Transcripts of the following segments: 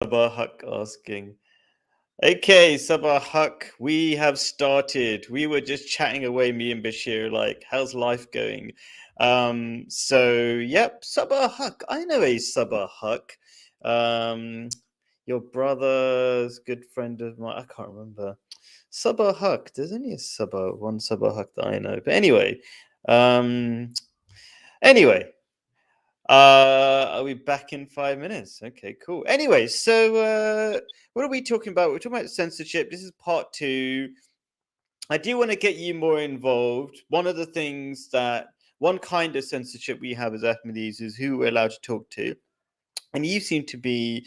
Sabah Huck asking. Okay, Sabah Huck, we have started. We were just chatting away, me and Bashir, like, how's life going? Yep, Sabah Huck. I know a Sabah Huck. Um, your brother's good friend of mine. I can't remember. Sabah Huck. There's only one Sabah Huck that I know. But um, anyway, are we back in 5 minutes? Okay, cool. Anyway, what are we talking about? We're talking about censorship. This is part two. I do want to get you more involved. One kind of censorship we have as Ahmadis is who we're allowed to talk to. And you seem to be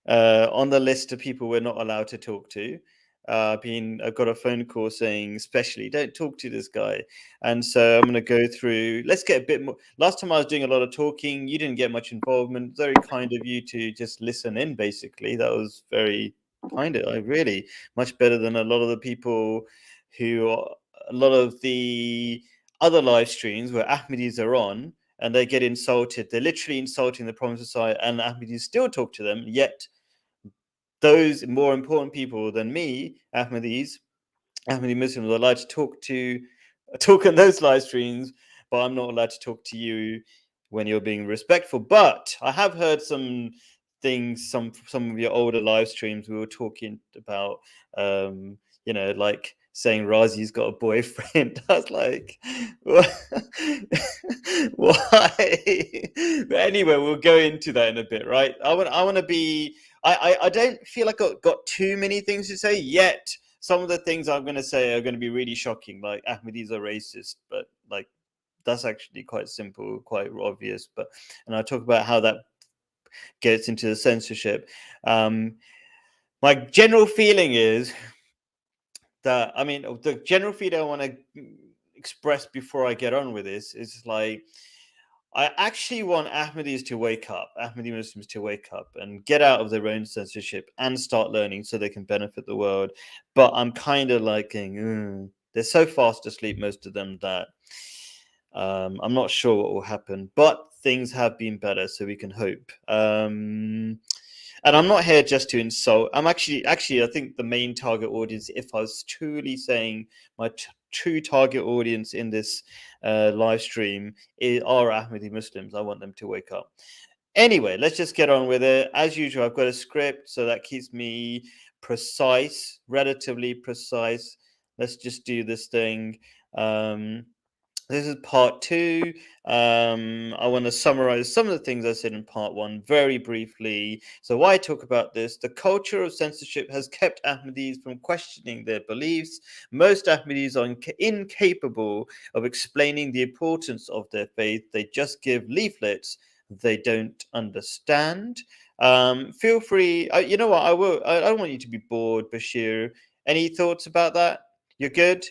on the list of people we're not allowed to talk to. I've got a phone call saying, especially, don't talk to this guy. And so I'm going to go through. Let's get a bit more. Last time I was doing a lot of talking, you didn't get much involvement. Very kind of you to just listen in. Basically, that was very kind of. I really much better than a lot of the people a lot of the other live streams where Ahmadis are on and they get insulted. They're literally insulting the Promised Messiah, and Ahmadis still talk to them. Yet those more important people than me, Ahmadis, Ahmadi Muslims, are allowed to talk on those live streams, but I'm not allowed to talk to you when you're being respectful. But I have heard some things, some of your older live streams. We were talking about, like saying Razi's got a boyfriend. I was like, why? But anyway, we'll go into that in a bit, right? I want to be. I don't feel like I've got too many things to say yet. Some of the things I'm going to say are going to be really shocking, like Ahmadis are racist, but like that's actually quite simple, quite obvious. And I talk about how that gets into the censorship. My general feeling is the general feeling I want to express before I get on with this is like, I actually want Ahmadis to wake up, Ahmadi Muslims to wake up and get out of their own censorship and start learning so they can benefit the world. But I'm kind of like, they're so fast asleep, most of them, that I'm not sure what will happen. But things have been better, so we can hope. And I'm not here just to insult. I'm actually, I think the main target audience, if I was truly saying my true target audience in this live stream are Ahmadi Muslims. I want them to wake up. Anyway, let's just get on with it. As usual, I've got a script, so that keeps me precise, relatively precise. Let's just do this thing. This is part two. I want to summarize some of the things I said in part one very briefly. So, why talk about this? The culture of censorship has kept Ahmadis from questioning their beliefs. Most Ahmadis are incapable of explaining the importance of their faith. They just give leaflets they don't understand. Feel free. You know what? I don't want you to be bored, Bashir. Any thoughts about that? You're good.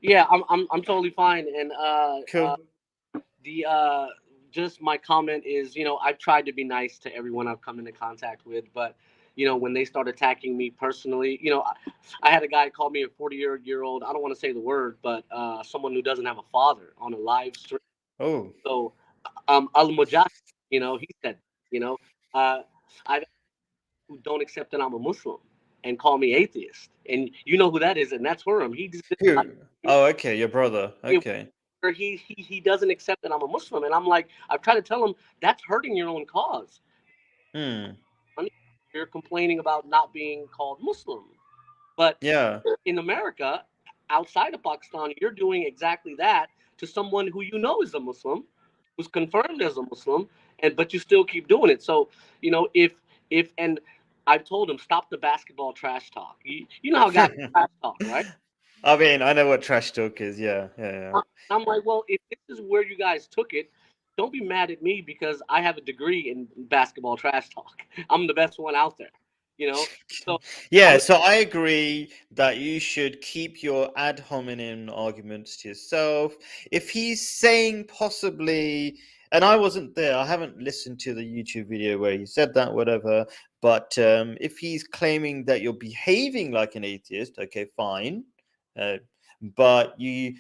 Yeah, I'm totally fine. And Cool. the just my comment is, I've tried to be nice to everyone I've come into contact with, but when they start attacking me personally, I had a guy call me a 40-year-old. I don't want to say the word, but someone who doesn't have a father on a live stream. Oh. So Al Mujahid, he said, you know, uh, I who don't accept that I'm a Muslim and call me atheist, and you know who that is, and that's Huram. He just did a live Who? stream Oh, okay, your brother. Okay. where he doesn't accept that I'm a Muslim, and I'm like, I've tried to tell him that's hurting your own cause. Hmm. You're complaining about not being called Muslim, but Yeah. in America, outside of Pakistan, you're doing exactly that to someone who you know is a Muslim, who's confirmed as a Muslim, and but you still keep doing it. So if and I've told him stop the basketball trash talk. You know how guys trash talk, right? I mean, I know what trash talk is. Yeah, yeah, yeah. I'm like, well, if this is where you guys took it, don't be mad at me because I have a degree in basketball trash talk. I'm the best one out there, you know. So I'm Yeah, so I agree that you should keep your ad hominem arguments to yourself. If he's saying possibly, and I wasn't there, I haven't listened to the YouTube video where he said that, whatever. But if he's claiming that you're behaving like an atheist, okay, fine. Uh, but you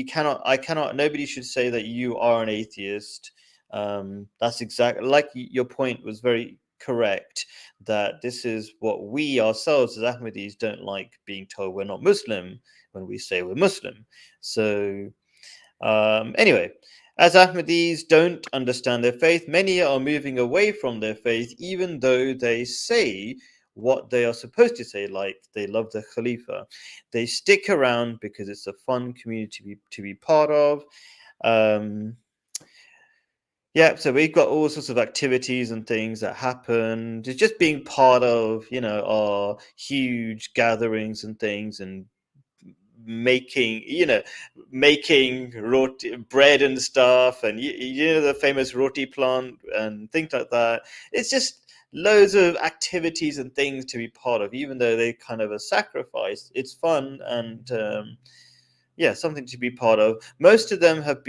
cannot, I cannot, nobody should say that you are an atheist. That's exactly like your point was very correct that this is what we ourselves as Ahmadis don't like, being told we're not Muslim when we say we're Muslim. So anyway, as Ahmadis don't understand their faith, many are moving away from their faith, even though they say what they are supposed to say, like they love the Khalifa. They stick around because it's a fun community to be part of. Um, yeah, so we've got all sorts of activities and things that happen. It's just being part of, our huge gatherings and things, and making making roti bread and stuff, and the famous roti plant and things like that. It's just loads of activities and things to be part of, even though they kind of a sacrifice. It's fun, and yeah, something to be part of. Most of them have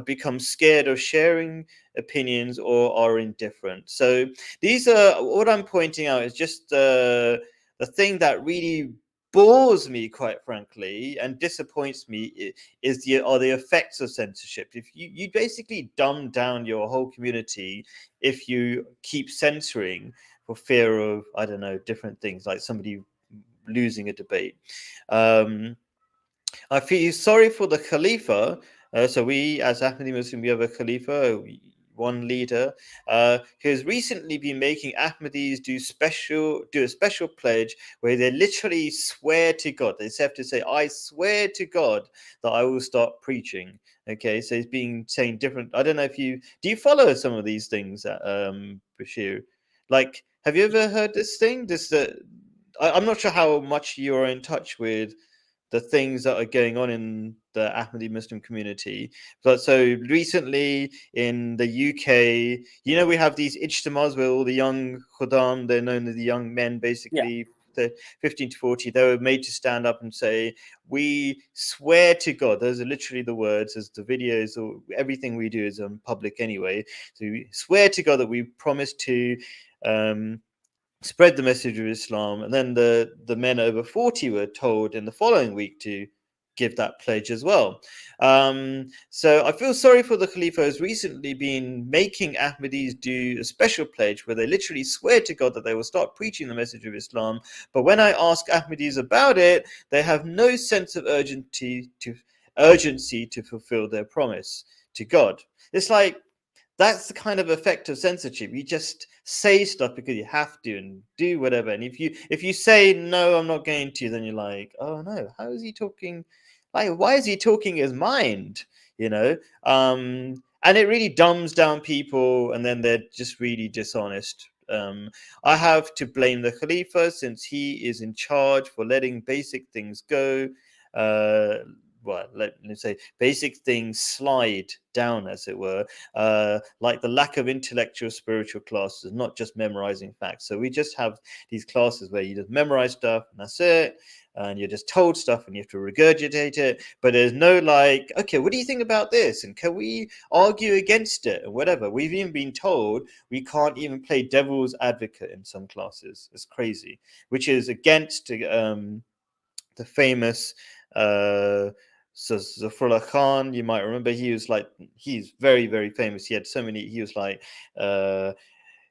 become scared of sharing opinions or are indifferent. So these are what I'm pointing out is just the thing that really bores me, quite frankly, and disappoints me are the effects of censorship. If you basically dumb down your whole community if you keep censoring for fear of, I don't know, different things, like somebody losing a debate. I feel sorry for the Khalifa. So we, as Ahmadi Muslim, we have a Khalifa, one leader, who has recently been making Ahmadis do a special pledge where they literally swear to God. They have to say, "I swear to God that I will start preaching." Okay, so he's been saying different. I don't know if you follow some of these things, Bashir. Like, have you ever heard this thing? I'm not sure how much you're in touch with the things that are going on in the Ahmadi Muslim community. But so recently in the UK, we have these ijtimas where all the young khuddam, they're known as the young men, Yeah. basically, the 15 to 40, they were made to stand up and say, "We swear to God." Those are literally the words, as the videos, or everything we do is public anyway. So we swear to God that we promise to um, spread the message of Islam. And then the men over 40 were told in the following week to give that pledge as well. So I feel sorry for the Khalifa, who's recently been making Ahmadis do a special pledge where they literally swear to God that they will start preaching the message of Islam. But when I ask Ahmadis about it, they have no sense of urgency to fulfill their promise to God. It's like, that's the kind of effect of censorship. You just say stuff because you have to and do whatever. And if you say no, I'm not going to, then you're like, oh no, how is he talking? Like, why is he talking his mind? You know? And it really dumbs down people, and then they're just really dishonest. I have to blame the Khalifa since he is in charge for letting basic things go. Uh, well, let's say basic things slide down, as it were, like the lack of intellectual spiritual classes, not just memorizing facts. So we just have these classes where you just memorize stuff and that's it. And you're just told stuff and you have to regurgitate it. But there's no like, okay, what do you think about this? And can we argue against it and whatever? We've even been told we can't even play devil's advocate in some classes. It's crazy, which is against the famous so Zafrullah Khan. You might remember he's very, very famous. He had so many, he was like uh,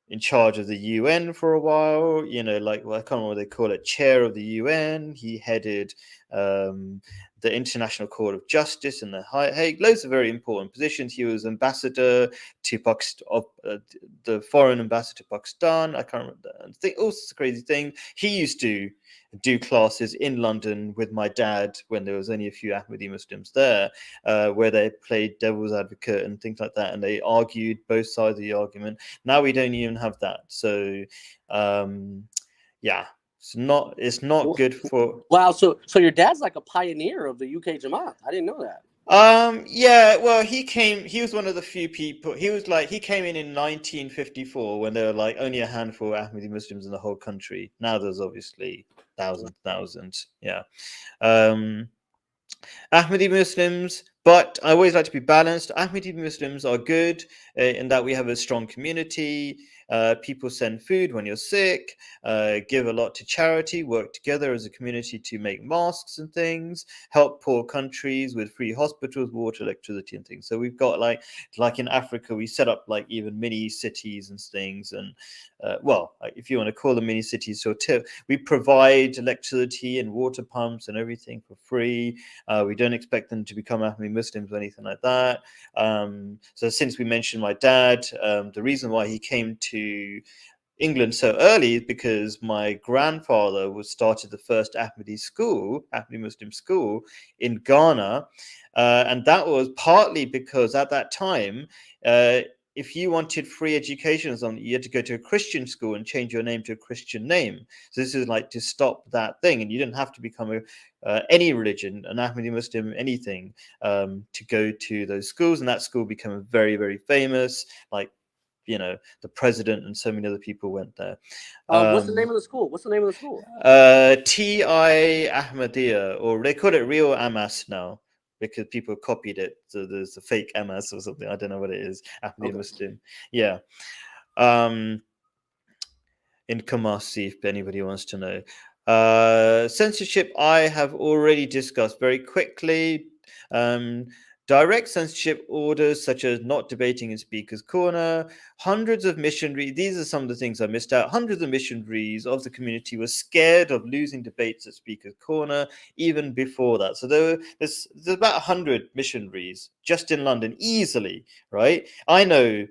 in charge of the UN for a while, like, well, I can't remember what they call it, chair of the UN. He headed um, the International Court of Justice in the Hague, loads of very important positions. He was ambassador to Pakistan, the foreign ambassador to Pakistan. I can't remember. I think all sorts of crazy things. He used to do classes in London with my dad when there was only a few Ahmadi Muslims there, where they played devil's advocate and things like that, and they argued both sides of the argument. Now we don't even have that. So, yeah, it's not good for. Wow. So your dad's like a pioneer of the UK Jamaat. I didn't know that. Yeah, well, he was one of the few people. He came in 1954 when there were like only a handful of Ahmadi Muslims in the whole country. Now there's obviously thousands. Yeah. Um, Ahmadi Muslims, but I always like to be balanced. Ahmadi Muslims are good in that we have a strong community. People send food when you're sick, give a lot to charity, work together as a community to make masks and things, help poor countries with free hospitals, water, electricity, and things. So we've got like in Africa, we set up like even mini cities and things. And well, if you want to call them mini cities, so we provide electricity and water pumps and everything for free. We don't expect them to become Ahmadi Muslims or anything like that. So since we mentioned my dad, the reason why he came to England so early is because my grandfather was started the first Ahmadi Muslim school in Ghana, and that was partly because at that time, if you wanted free education or something, you had to go to a Christian school and change your name to a Christian name. So this is like to stop that thing, and you didn't have to become any religion, an Ahmadi Muslim, anything, to go to those schools, and that school became very, very famous. Like, the president and so many other people went there. What's the name of the school? What's the name of the school? T.I. Ahmadiyya, or they call it Real Amas now because people copied it. So there's a fake Amas or something. I don't know what it is. Ahmadiyya Muslim. Yeah. In Kumasi, if anybody wants to know. Censorship, I have already discussed very quickly. Direct censorship orders, such as not debating in Speaker's Corner, hundreds of missionaries, these are some of the things I missed out. Hundreds of missionaries of the community were scared of losing debates at Speaker's Corner even before that. So there's about 100 missionaries just in London, easily, right? I know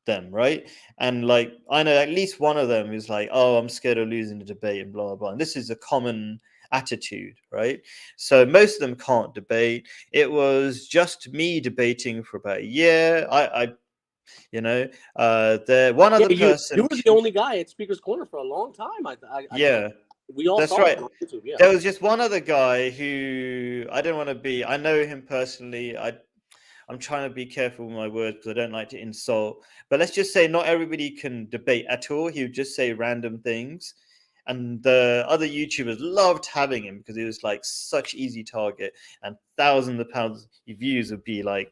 them, right? And like I know at least one of them is like, oh, I'm scared of losing the debate and blah blah blah. And this is a common attitude, right? So most of them can't debate. It was just me debating for about a year. There one other person. You were the only guy at Speaker's Corner for a long time. Yeah, we all that's saw right. it on YouTube. Yeah, There was just one other guy who I don't want to be. I know him personally. I'm trying to be careful with my words because I don't like to insult. But let's just say not everybody can debate at all. He would just say random things. And the other YouTubers loved having him because he was like such easy target, and thousands of pounds of views would be like,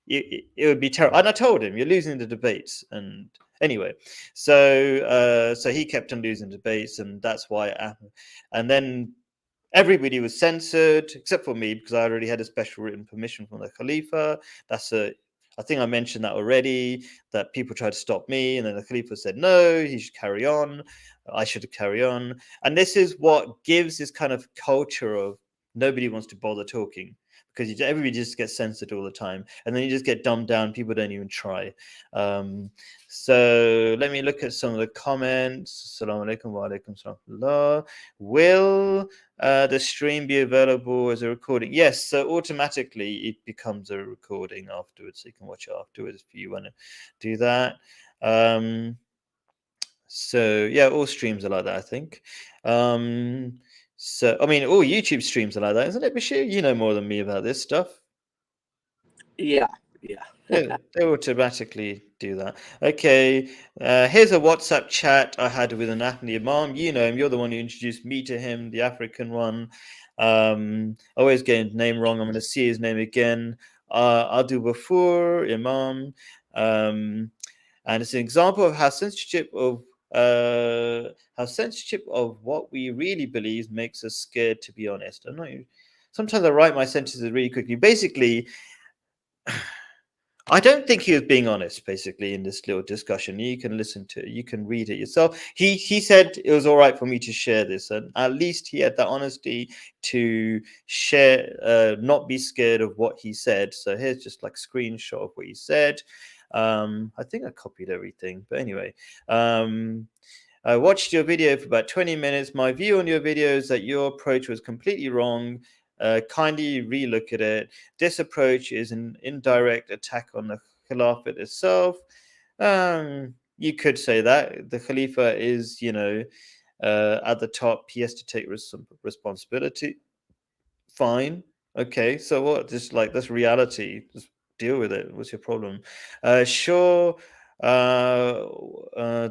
it would be terrible. And I told him, you're losing the debates. And anyway, so he kept on losing debates, and that's why. And then everybody was censored except for me because I already had a special written permission from the Khalifa. I think I mentioned that already, that people tried to stop me, and then the Khalifa said no, he should carry on. I should carry on. And this is what gives this kind of culture of nobody wants to bother talking because everybody just gets censored all the time, and then you just get dumbed down. People don't even try. So let me look at some of the comments. Assalamu alaikum wa alaikum salam. Will the stream be available as a recording? Yes, so automatically it becomes a recording afterwards. So you can watch it afterwards if you want to do that. So yeah, all streams are like that, I think. So I mean, all YouTube streams are like that, isn't it, Bashir? You know more than me about this stuff. yeah. They automatically do that. Okay, here's a WhatsApp chat I had with an Ahmadi Imam. You know him. You're the one who introduced me to him, the African one. I always get his name wrong. I'm going to see his name again. Adu Bafur Imam. And it's an example of how censorship of what we really believe makes us scared, to be honest. I'm not. Sometimes I write my sentences really quickly. Basically, I don't think he was being honest, basically, in this little discussion. You can listen to it, you can read it yourself. He said it was all right for me to share this, and at least he had the honesty to share, not be scared of what he said. So here's just like a screenshot of what he said. I think I copied everything, but anyway. I watched your video for about 20 minutes. My view on your video is that your approach was completely wrong. Kindly relook at it. This approach is an indirect attack on the Caliphate itself. You could say that the Khalifa is, at the top. He has to take responsibility. Fine. Okay. So what? Just like that's reality. Just deal with it. What's your problem? Sure.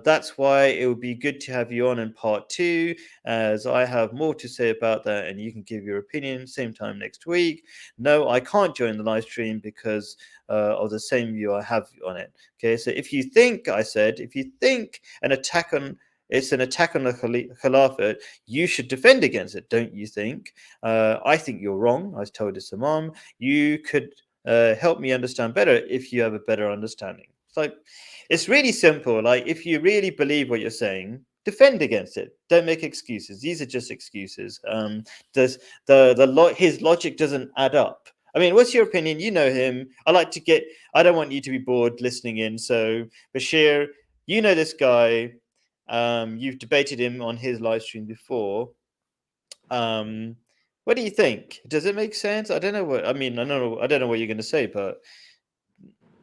That's why it would be good to have you on in part 2, as I have more to say about that, and you can give your opinion same time next week. No, I can't join the live stream because of the same view I have on it. Okay, so if you think, I said, if you think it's an attack on the Caliphate, you should defend against it, don't you think? I think you're wrong. I told this to Mom. You could help me understand better if you have a better understanding. It's like, it's really simple. Like, if you really believe what you're saying, defend against it. Don't make excuses. These are just excuses. Does his logic doesn't add up. I mean, what's your opinion? You know him. I don't want you to be bored listening in. So, Bashir, you know this guy. You've debated him on his live stream before. What do you think? Does it make sense? I don't know what I mean. I don't know what you're going to say, but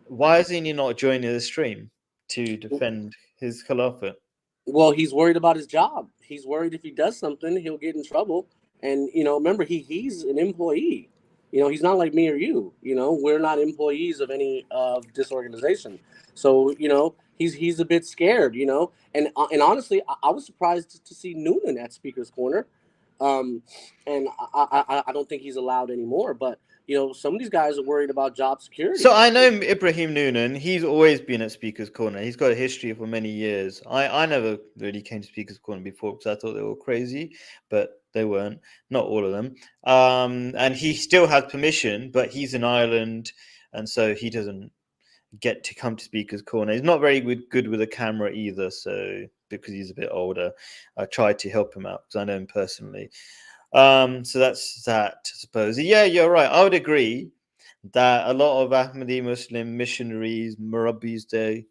why isn't he not joining the stream to defend his Khilafat? Well, he's worried about his job. He's worried if he does something, he'll get in trouble. And remember, he's an employee. He's not like me or you. We're not employees of any of this organization. So he's a bit scared. And honestly, I was surprised to see Noonan at Speaker's Corner. And I don't think he's allowed anymore. But some of these guys are worried about job security. So I know Ibrahim Noonan. He's always been at Speaker's Corner. He's got a history for many years. I never really came to Speaker's Corner before because I thought they were crazy, but they weren't. Not all of them. And he still has permission, but he's in Ireland, and so he doesn't get to come to Speaker's Corner. He's not very good with a camera either, so because he's a bit older, I tried to help him out because I know him personally. So that's that, I suppose. Yeah, you're right. I would agree that a lot of Ahmadi Muslim missionaries, Murabbis, they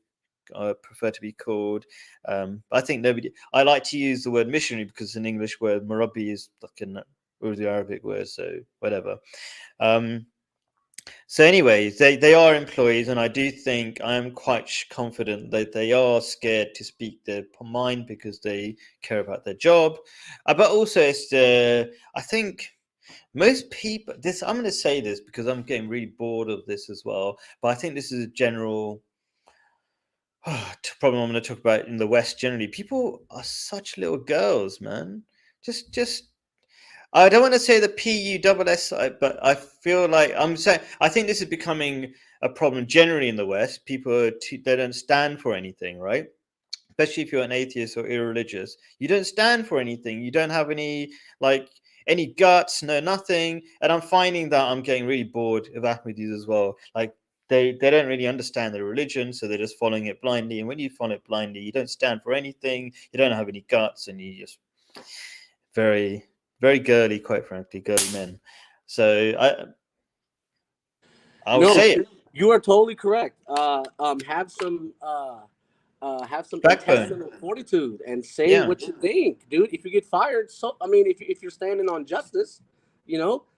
prefer to be called. I think nobody. I like to use the word missionary because it's an English word. Murabbi is like an Urdu Arabic word, so whatever. So, anyways, they are employees, and I do think I am quite confident that they are scared to speak their mind because they care about their job. But also, I think most people. I'm going to say this because I'm getting really bored of this as well. But I think this is a general problem I'm going to talk about in the West generally. People are such little girls, man. Just I don't want to say the PUSS, but I feel like I'm saying I think this is becoming a problem generally in the West. People they don't stand for anything, right? Especially if you're an atheist or irreligious, you don't stand for anything. You don't have any guts, no nothing. And I'm finding that I'm getting really bored of Ahmadis as well. Like they don't really understand their religion, so they're just following it blindly. And when you follow it blindly, you don't stand for anything. You don't have any guts, and you just very, very girly, quite frankly, girly men. So I'll No, say it. you are totally correct. Have some Backbone. intestinal fortitude and say Yeah. what you think, dude. If you get fired, so I mean, if you're standing on justice,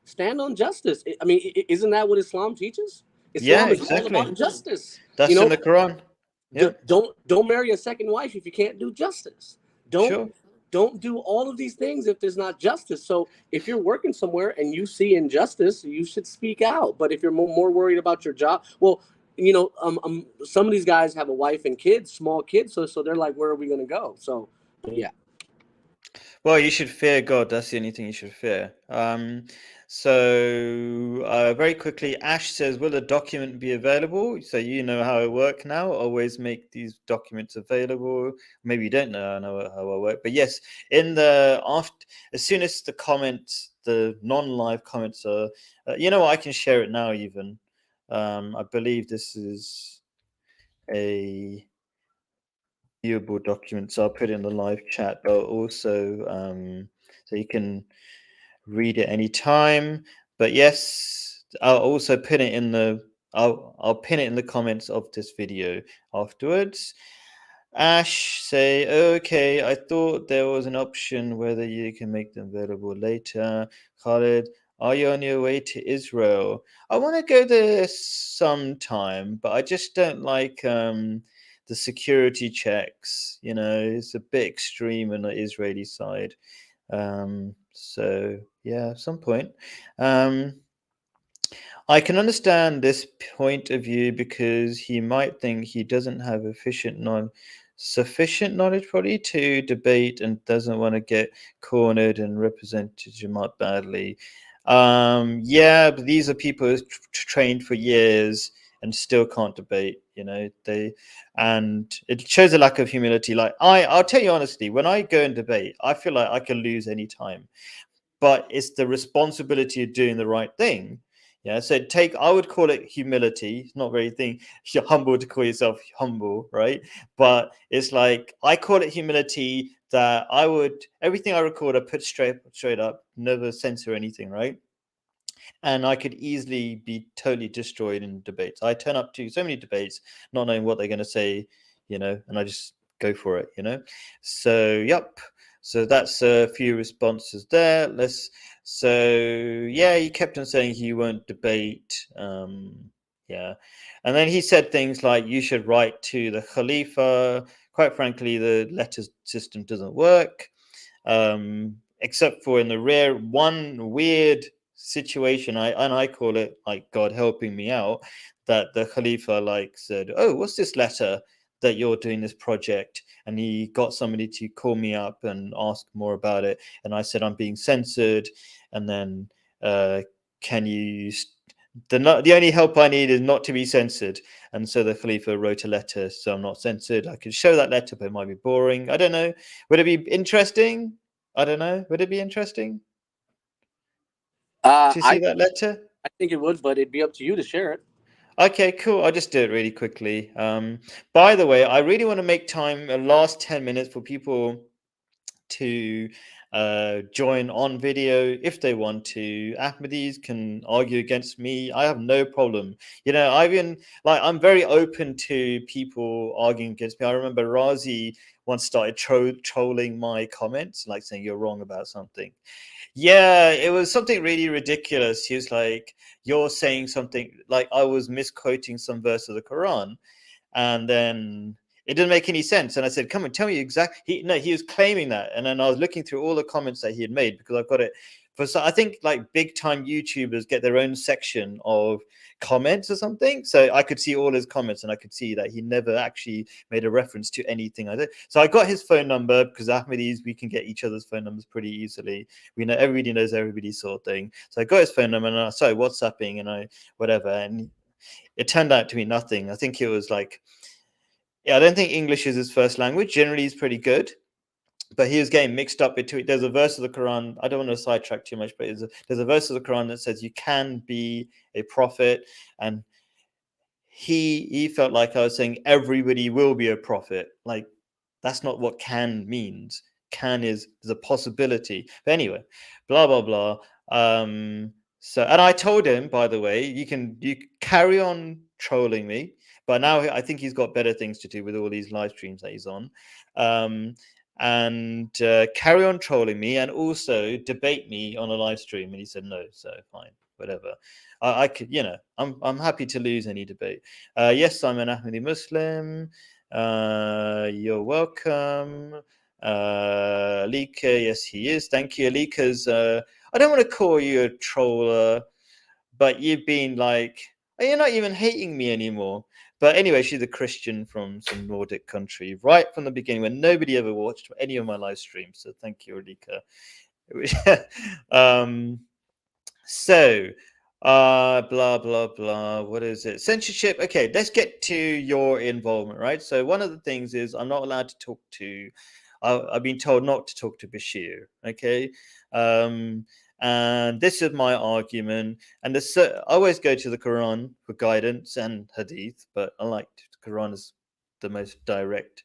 stand on justice. I mean, isn't that what Islam teaches? Yeah, Islam is all exactly. about justice. You That's in know, the Quran. Yeah, don't marry a second wife if you can't do justice. Don't sure. don't do all of these things if there's not justice. So if you're working somewhere and you see injustice, you should speak out. But if you're more worried about your job, well, some of these guys have a wife and kids, small kids, so they're like, where are we going to go? So yeah. Well, you should fear God. That's the only thing you should fear. Very quickly, Ash says, will the document be available? So you know how I work now. Always make these documents available. Maybe you don't know how I work. But yes, as soon as the non-live comments are, I can share it now even. I believe this is a viewable document, so I'll put it in the live chat, but also so you can read it anytime. But yes, I'll also pin it in the I'll pin it in the comments of this video afterwards. Ash say, okay, I thought there was an option whether you can make them available later. Khalid, are you on your way to Israel? I want to go there sometime, but I just don't like the security checks. It's a bit extreme on the Israeli side. So yeah, at some point. I can understand this point of view because he might think he doesn't have sufficient knowledge probably to debate and doesn't want to get cornered and represented Jamaat badly. Yeah, but these are people who trained for years and still can't debate. And it shows a lack of humility. Like I'll tell you honestly, when I go and debate, I feel like I can lose any time, but it's the responsibility of doing the right thing. Yeah, so I would call it humility. It's not very thing you're humble to call yourself humble, right? But it's like I call it humility that I would everything I record I put straight up, never censor anything, right? And I could easily be totally destroyed in debates. I turn up to so many debates not knowing what they're going to say, and I just go for it. So, yep. So that's a few responses there. Yeah, he kept on saying he won't debate. Yeah. And then he said things like, you should write to the Khalifa. Quite frankly, the letter system doesn't work, except for in the rare one weird situation. I call it like God helping me out, that the Khalifa like said, "Oh, what's this letter that you're doing this project?" And he got somebody to call me up and ask more about it. And I said, "I'm being censored," and then uh, can you? The only help I need is not to be censored. And so the Khalifa wrote a letter, so I'm not censored. I could show that letter, but it might be boring. I don't know. Would it be interesting? I don't know. Would it be interesting to see I that letter? I think it would, but it'd be up to you to share it. Okay, cool. I'll just do it really quickly. By the way, I really want to make time, last 10 minutes for people to join on video if they want to. Ahmadis can argue against me. I have no problem. I've been like, I'm very open to people arguing against me. I remember Razi once started trolling my comments, like saying you're wrong about something. Yeah, it was something really ridiculous. He was like, you're saying something like I was misquoting some verse of the Quran, and then it didn't make any sense. And I said, "Come on, tell me exactly." He was claiming that, and then I was looking through all the comments that he had made because I've got it for. So I think like big time YouTubers get their own section of comments or something. So I could see all his comments, and I could see that he never actually made a reference to anything I did. So I got his phone number because Ahmadis, we can get each other's phone numbers pretty easily. We know everybody knows everybody sort of thing. So I got his phone number and I started WhatsApping and I whatever, and it turned out to be nothing. I think it was like, yeah, I don't think English is his first language. Generally, he's pretty good, but he was getting mixed up between. There's a verse of the Quran. I don't want to sidetrack too much, but there's a verse of the Quran that says you can be a prophet, and he felt like I was saying everybody will be a prophet. Like that's not what can means. Can is there's a possibility. But anyway, blah blah blah. So and I told him, by the way, you carry on trolling me, but now I think he's got better things to do with all these live streams that he's on. Um, and carry on trolling me and also debate me on a live stream. And he said no, so fine, whatever. I could, I'm happy to lose any debate. Yes, I'm an Ahmadi Muslim. You're welcome. Alika, yes, he is. Thank you, Alika's. I don't want to call you a troller, but you've been like, you're not even hating me anymore. But anyway, she's a Christian from some Nordic country, right from the beginning, when nobody ever watched any of my live streams. So thank you, Alika. So, blah blah blah. What is it? Censorship. Okay, let's get to your involvement, right? So one of the things is I'm not allowed to talk to. I've been told not to talk to Bashir. Okay, and this is my argument. And I always go to the Quran for guidance and Hadith, but I like the Quran is the most direct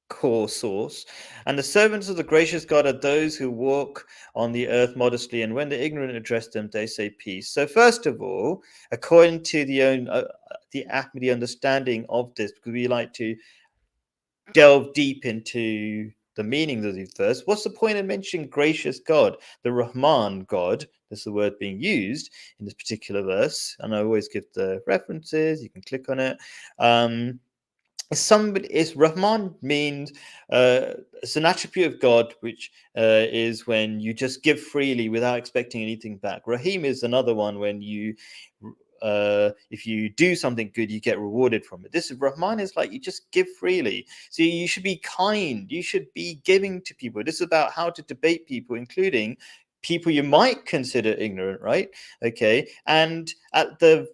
core source. And the servants of the gracious God are those who walk on the earth modestly, and when the ignorant address them, they say peace. So, first of all, according to the Ahmadi understanding of this, because we like to delve deep into the meanings of these verses, what's the point of mentioning gracious God, the Rahman God? That's the word being used in this particular verse, and I always give the references. You can click on it. somebody is Rahman means it's an attribute of God, which is when you just give freely without expecting anything back. Rahim is another one when you if you do something good, you get rewarded from it. This is Rahman is like you just give freely. So you should be kind. You should be giving to people. This is about how to debate people, including people you might consider ignorant, right? Okay, and at the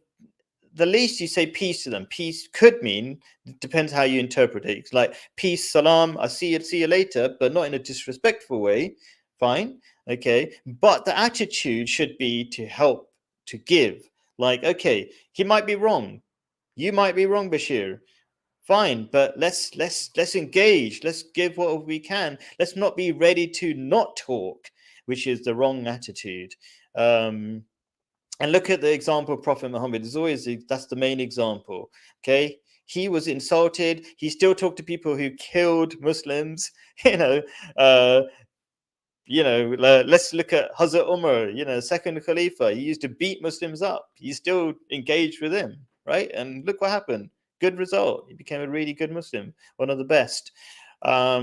least you say peace to them. Peace could mean, depends how you interpret it. It's like peace, salam, I see you later, but not in a disrespectful way. Fine, okay. But the attitude should be to help, to give. Like, okay, he might be wrong. You might be wrong, Bashir. Fine, but let's engage. Let's give what we can. Let's not be ready to not talk, which is the wrong attitude. And look at the example of Prophet Muhammad. There's always that's the main example. Okay, he was insulted. He still talked to people who killed Muslims. Uh, let's look at Hazrat Umar. Second Khalifa. He used to beat Muslims up. He still engaged with him, right? And look what happened. Good result. He became a really good Muslim, one of the best. So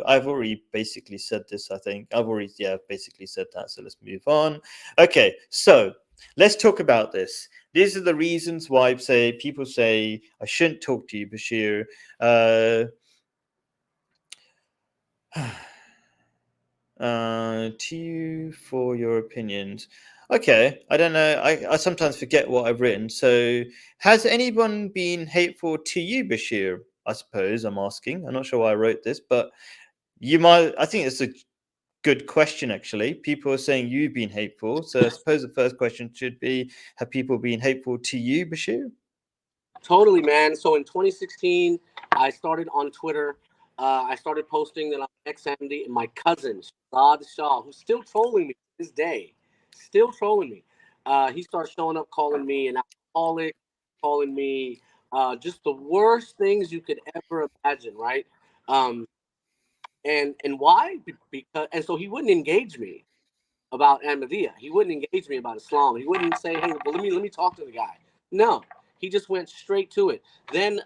I've already basically said this. I think I've already basically said that. So let's move on. Okay, so let's talk about this. These are the reasons why people say I shouldn't talk to you, Bashir. To you for your opinions. Okay, I don't know. I sometimes forget what I've written. So, has anyone been hateful to you, Bashir? I suppose I'm asking. I'm not sure why I wrote this, but you might. I think it's a good question, actually. People are saying you've been hateful. So, I suppose the first question should be: have people been hateful to you, Bashir? Totally, man. So in 2016, I started on Twitter. I started posting that I'm ex-Amity, and my cousin Shahzad Shah, who's still trolling me to this day, still trolling me. He starts showing up, calling me an alcoholic, calling me just the worst things you could ever imagine, right? Um, and why? Because so he wouldn't engage me about Ahmadiyya. He wouldn't engage me about Islam. He wouldn't say, "Hey, well, let me talk to the guy." No, he just went straight to it. Then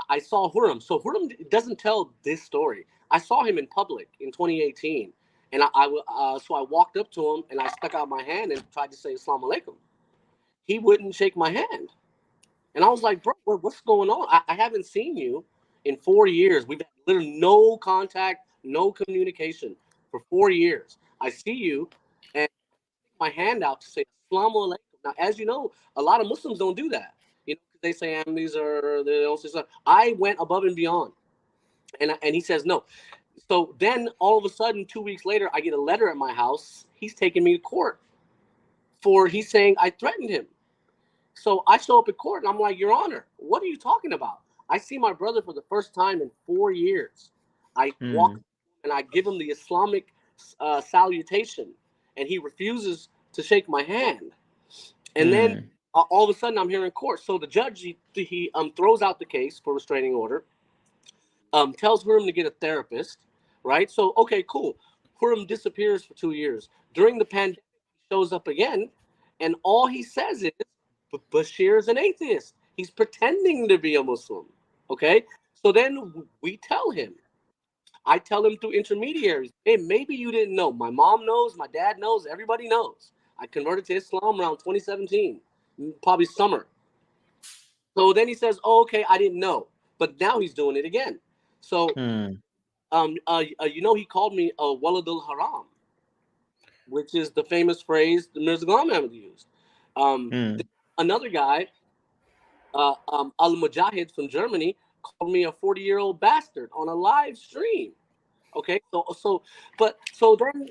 I saw Huram. So Huram doesn't tell this story. I saw him in public in 2018, and so I walked up to him and I stuck out my hand and tried to say Assalamu alaikum. He wouldn't shake my hand, and I was like, "Bro, what's going on? I haven't seen you in 4 years. We've had literally no contact, no communication for 4 years. I see you, and my hand out to say Assalamu alaikum." Now, as you know, a lot of Muslims don't do that. They say Ahmadis are they don't say stuff. I went above and beyond, and he says no. So then all of a sudden, 2 weeks later, I get a letter at my house. He's taking me to court he's saying I threatened him. So I show up at court and I'm like, Your Honor, what are you talking about? I see my brother for the first time in 4 years. I walk and I give him the Islamic salutation, and he refuses to shake my hand. And then all of a sudden, I'm here in court. So the judge he throws out the case for restraining order. Tells Huram to get a therapist. Right. So okay, cool. Huram disappears for 2 years. During the pandemic, he shows up again, and all he says is, Bashir is an atheist. He's pretending to be a Muslim. Okay. So then we tell him. I tell him through intermediaries, hey, maybe you didn't know. My mom knows, my dad knows, everybody knows. I converted to Islam around 2017, probably summer. So then he says, oh, okay, I didn't know. But now he's doing it again. So, he called me a Waladul Haram, which is the famous phrase the Mirza Ghulam Ahmad used. Another guy, Al Mujahid from Germany, called me a 40-year-old bastard on a live stream. Okay, so then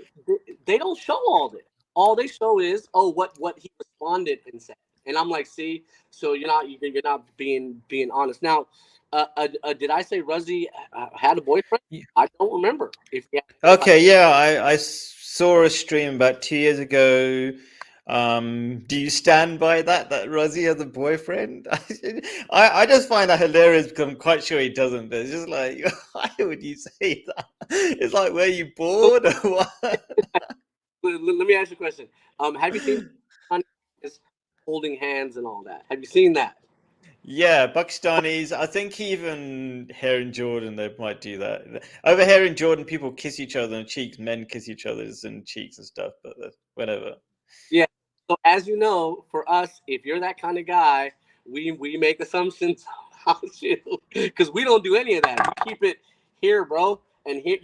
they don't show all this. All they show is what he responded and said, and I'm like, see, so you're not being honest. Now, did I say Rusty had a boyfriend? I don't remember. Okay, yeah, I saw a stream about 2 years ago. Do you stand by that Rosie has a boyfriend? I just find that hilarious because I'm quite sure he doesn't, but it's just like, why would you say that? It's like, were you bored or what? Let me ask you a question. Have you seen holding hands and all that? Have you seen that? Yeah, Pakistanis. I think even here in Jordan, they might do that. Over here in Jordan, people kiss each other in cheeks. Men kiss each other's in cheeks and stuff. But whatever. Yeah. So as you know, for us, if you're that kind of guy, we make assumptions about you because we don't do any of that. We keep it here, bro, and here,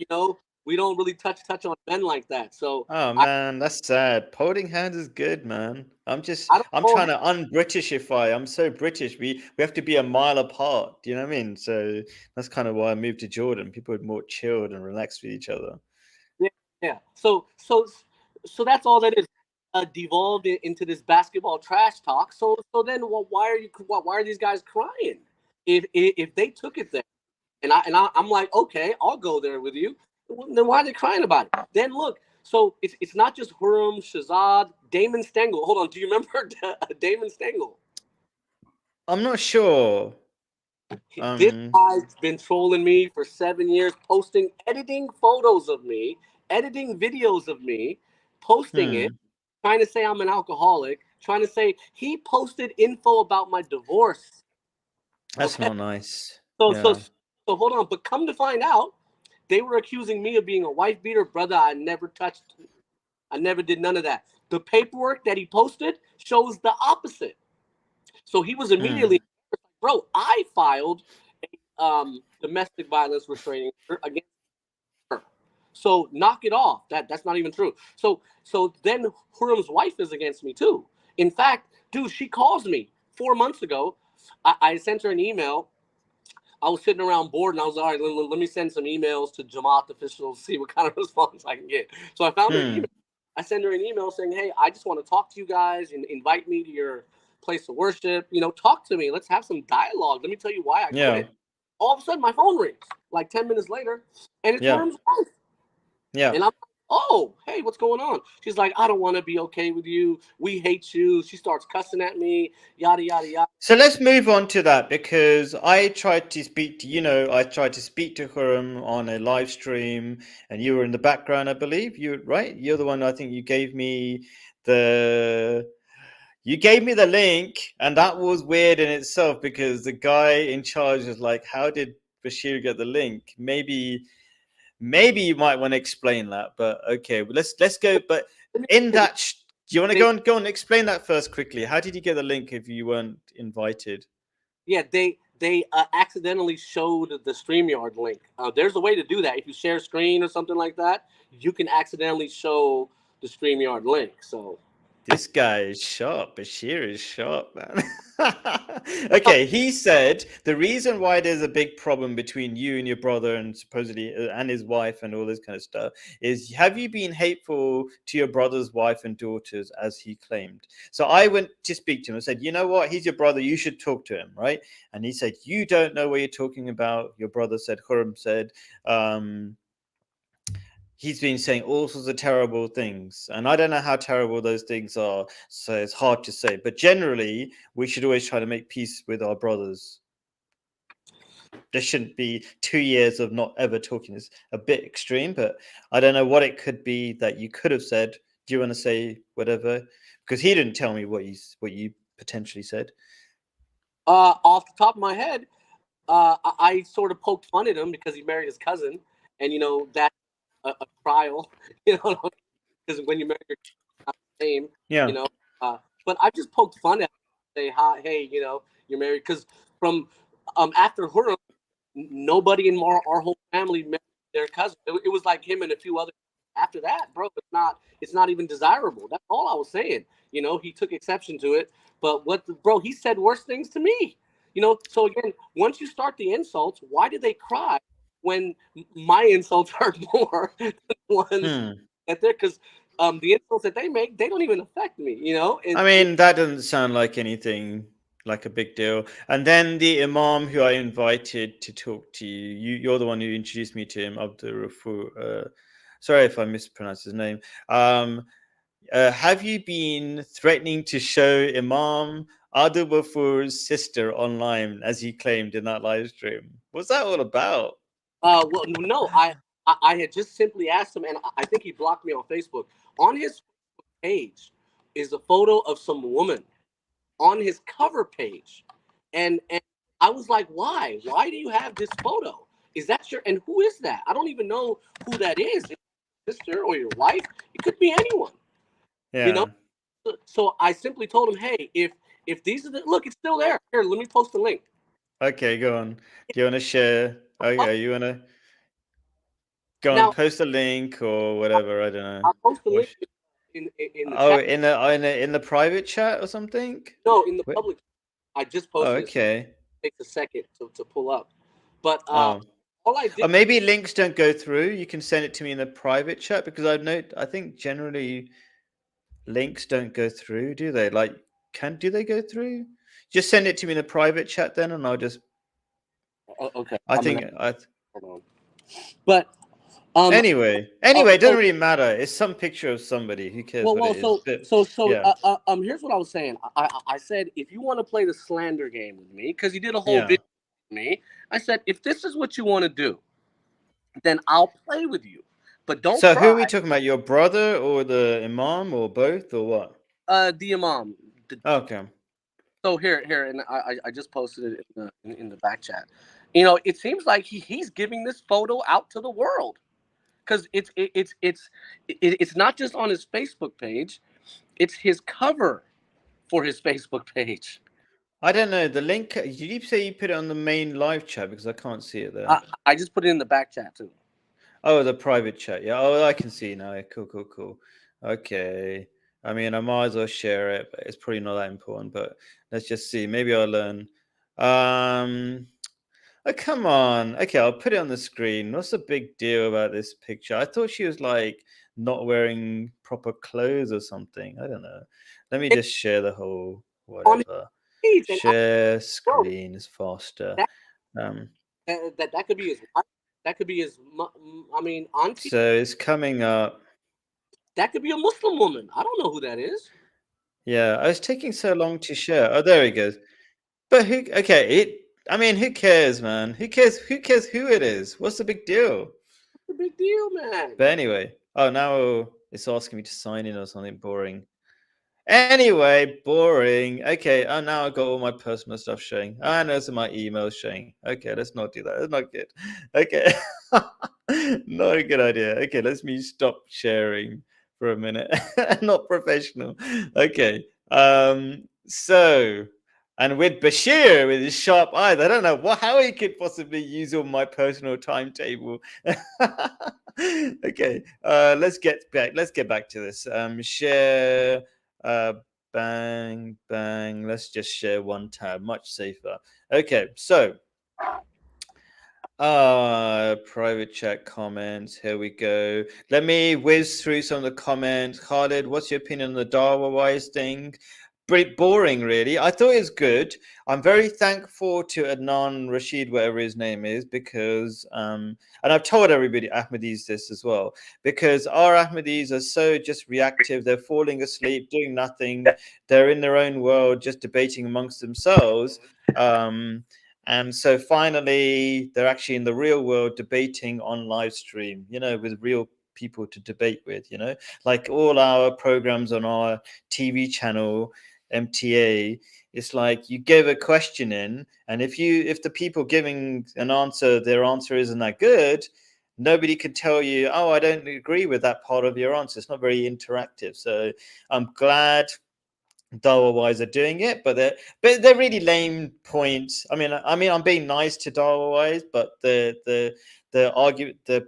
we don't really touch on men like that. So Oh I man, that's sad. Holding hands is good, man. I don't I'm hold. trying to un-Britishify. I'm so British. We have to be a mile apart. Do you know what I mean? So that's kind of why I moved to Jordan. People are more chilled and relaxed with each other. Yeah, yeah. So that's all that is. Devolved into this basketball trash talk. So then, well, why are these guys crying? If they took it there, I'm like, okay, I'll go there with you. Well, then why are they crying about it? Then look, so it's not just Huram, Shazad, Damon Stengel. Hold on, do you remember Damon Stengel? I'm not sure. This Um, guy's been trolling me for 7 years, posting, editing photos of me, editing videos of me, posting it, hmm, trying to say I'm an alcoholic, trying to say he posted info about my divorce. that's Okay, not nice. so so Yeah. so hold on, but come to find out, they were accusing me of being a wife beater, brother. I never touched. I never did none of that. The paperwork that he posted shows the opposite. So he was Hmm. immediately, bro. I filed domestic violence restraining order against her. So knock it off. That's not even true. So then Huram's wife is against me too. In fact, dude, she calls me 4 months ago. I sent her an email. I was sitting around bored and I was like, all right, let me send some emails to Jamaat officials, see what kind of response I can get. So I found her email. Hmm. I sent her an email saying, hey, I just want to talk to you guys and invite me to your place of worship. Talk to me. Let's have some dialogue. Let me tell you why I Yeah. quit. All of a sudden, my phone rings like 10 minutes later, and it's Yeah. Worm's wife. Yeah. And I'm like, oh, hey, what's going on? She's like, I don't want to be okay with you. We hate you. She starts cussing at me, yada, yada, yada. So let's move on to that because I tried to speak to, I tried to speak to Huram on a live stream and you were in the background, I believe. You right? You're the one I think the you gave me the link and that was weird in itself because the guy in charge was like, how did Bashir get the link? Maybe you might want to explain that, but okay, let's go. But in that, do you want to They, go and explain that first quickly? How did you get the link if you weren't invited? yeah, they accidentally showed the StreamYard link. There's a way to do that. If you share screen or something like that, you can accidentally show the StreamYard link. So This guy is sharp. Bashir is sharp, man. Okay, he said the reason why there's a big problem between you and your brother and supposedly and his wife and all this kind of stuff is have you been hateful to your brother's wife and daughters as he claimed? So I went to speak to him and said, you know what? He's your brother. You should talk to him, right? And he said, you don't know what you're talking about. Your brother said, Huram said, he's been saying all sorts of terrible things and I don't know how terrible those things are, so it's hard to say, but generally we should always try to make peace with our brothers. There shouldn't be 2 years of not ever talking. Is a bit extreme, but I don't know what it could be that you could have said. Do you want to say whatever, because he didn't tell me what you potentially said? off the top of my head, I sort of poked fun at him because he married his cousin, and that's a trial, because when you marry your not the same, you Yeah. know. But I just poked fun at him, say hi, hey, you're married because from after Huram, nobody in our whole family married their cousin. It was like him and a few others. After that, bro, it's not even desirable. That's all I was saying. He took exception to it, but bro, he said worse things to me. So again, once you start the insults, why do they cry when my insults hurt more than the ones Hmm. that they're because the insults that they make, they don't even affect me, and I mean, that doesn't sound like anything like a big deal. And then the imam who I invited to talk to you're the one who introduced me to him, Abdul Rafu. Sorry if I mispronounced his name. Have you been threatening to show Imam Abdul Rafu's sister online, as he claimed in that live stream? What's that all about? well, no, I had just simply asked him, and I think he blocked me on Facebook. On his page is a photo of some woman. On his cover page and I was like, why? Why do you have this photo? Is that your, and who is that? I don't even know who that is. It's your sister or your wife? It could be anyone, you know? Yeah. So I simply told him, hey, if these are the, look, it's still there. Here, let me post a link. Okay, go on. Do you want to share? Okay, you want to go on, Now post a link or whatever. I don't know. I'll post the Or link in the oh, chat. in the private chat or something? No, in the Wait. public. I just Oh, posted it, so it okay. takes a second to pull up. But Oh. all I did, Or maybe links don't go through. You can send it to me in the private chat because I think generally links don't go through, do they? Like, do they go through? Just send it to me in the private chat then, and I'll just. okay, I I'm gonna think I. hold on. But um, Anyway, it doesn't so really matter. It's some picture of somebody. Who cares what well, it is? so But so yeah, here's what I was saying. I said if you want to play the slander game with me, because you did a whole yeah. video with me, I said if this is what you want to do, then I'll play with you, but don't So who are we cry. talking about? Your brother or the imam or both or what? The imam. Okay. So here, and I just posted it in the back chat. You know, it seems like he's giving this photo out to the world because it's not just on his Facebook page; it's his cover for his Facebook page. I don't know. The link, did you say you put it on the main live chat because I can't see it there? I just put it in the back chat too. Oh, the private chat. Yeah. Oh, I can see now. Yeah, cool, cool, cool. Okay. I mean, I might as well share it, but it's probably not that important. But let's just see. Maybe I'll learn. Um, oh, come on. Okay, I'll put it on the screen. What's the big deal about this picture? I thought she was like not wearing proper clothes or something. I don't know. Let me It's just share the whole on his whatever. page, and Share bro, screen is faster. that, Um, that could be his wife. That could be his. I mean, auntie. so it's coming up. That could be a Muslim woman. I don't know who that is. Yeah, I was taking so long to share. Oh, there he goes. But who? Okay, it. I mean, who cares, man? Who cares? Who cares who it is? What's the big deal? What's the big deal, man? But anyway, oh, now it's asking me to sign in or something boring. Anyway, boring. Okay, oh, now I got all my personal stuff showing. And also my emails showing. Okay, let's not do that. That's not good. Okay, not a good idea. Okay, let's me stop sharing for a minute. Not professional. Okay. So, and with Bashir with his sharp eyes, I don't know how he could possibly use all my personal timetable. Okay, let's get back. Let's get back to this. Share. Uh, bang, bang. Let's just share one tab. Much safer. Okay, so private chat comments. Here we go. Let me whiz through some of the comments. Khalid, what's your opinion on the Darwa Wise thing? Pretty boring, really. I thought it was good. I'm very thankful to Adnan Rashid, whatever his name is, because and I've told everybody Ahmadis this as well, because our Ahmadis are so just reactive. They're falling asleep, doing nothing. They're in their own world, just debating amongst themselves. And so finally, they're actually in the real world debating on live stream, with real people to debate with, like all our programs on our TV channel, MTA. It's like you give a question in, and if the people giving their answer isn't that good, nobody can tell you, oh, I don't agree with that part of your answer. It's not very interactive. So I'm glad Darwa Wise are doing it, but they're really lame points. I mean, I'm being nice to Darwa Wise, but the argument the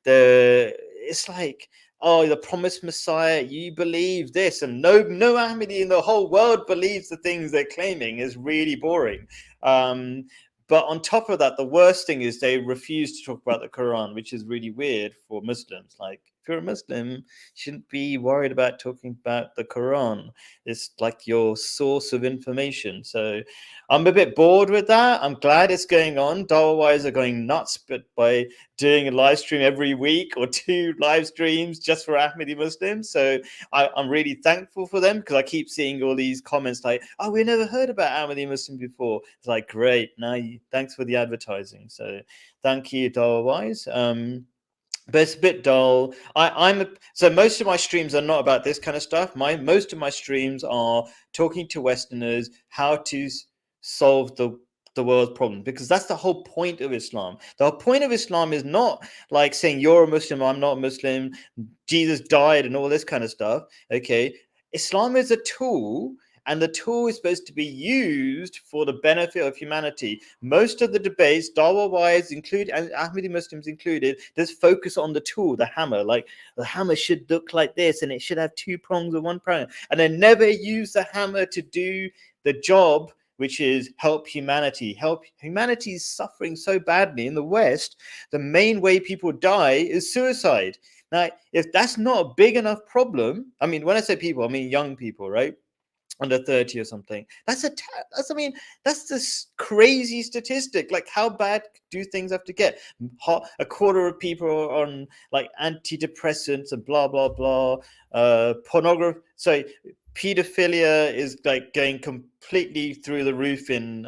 it's like, oh, the promised Messiah, you believe this, and no Ahmadi in the whole world believes the things they're claiming is really boring. But on top of that, the worst thing is they refuse to talk about the Quran, which is really weird for Muslims. Like, if you're a Muslim, you shouldn't be worried about talking about the Quran. It's like your source of information. So I'm a bit bored with that. I'm glad it's going on. Dawah are going nuts, but by doing a live stream every week or 2 live streams just for Ahmadi Muslims. So I'm really thankful for them, because I keep seeing all these comments like, oh, we never heard about Ahmadi Muslim before. It's like, great. Thanks for the advertising. So thank you, Dawah Wise. But it's a bit dull. So most of my streams are not about this kind of stuff. Most of my streams are talking to Westerners how to solve the world's problem, because that's the whole point of Islam. The whole point of Islam is not like saying you're a Muslim, I'm not a Muslim, Jesus died and all this kind of stuff. Okay, Islam is a tool, and the tool is supposed to be used for the benefit of humanity. Most of the debates, Dawa wise included, and Ahmadi Muslims included, just focus on the tool, the hammer. Like the hammer should look like this, and it should have two prongs and one prong, and they never use the hammer to do the job, which is help humanity. Help humanity is suffering so badly in the West. The main way people die is suicide. Now, if that's not a big enough problem, I mean, when I say people, I mean young people, right? Under 30 or something. I mean, that's this crazy statistic. Like, how bad do things have to get? A quarter of people are on like antidepressants and blah blah blah. Pornography. Sorry, pedophilia is like going completely through the roof in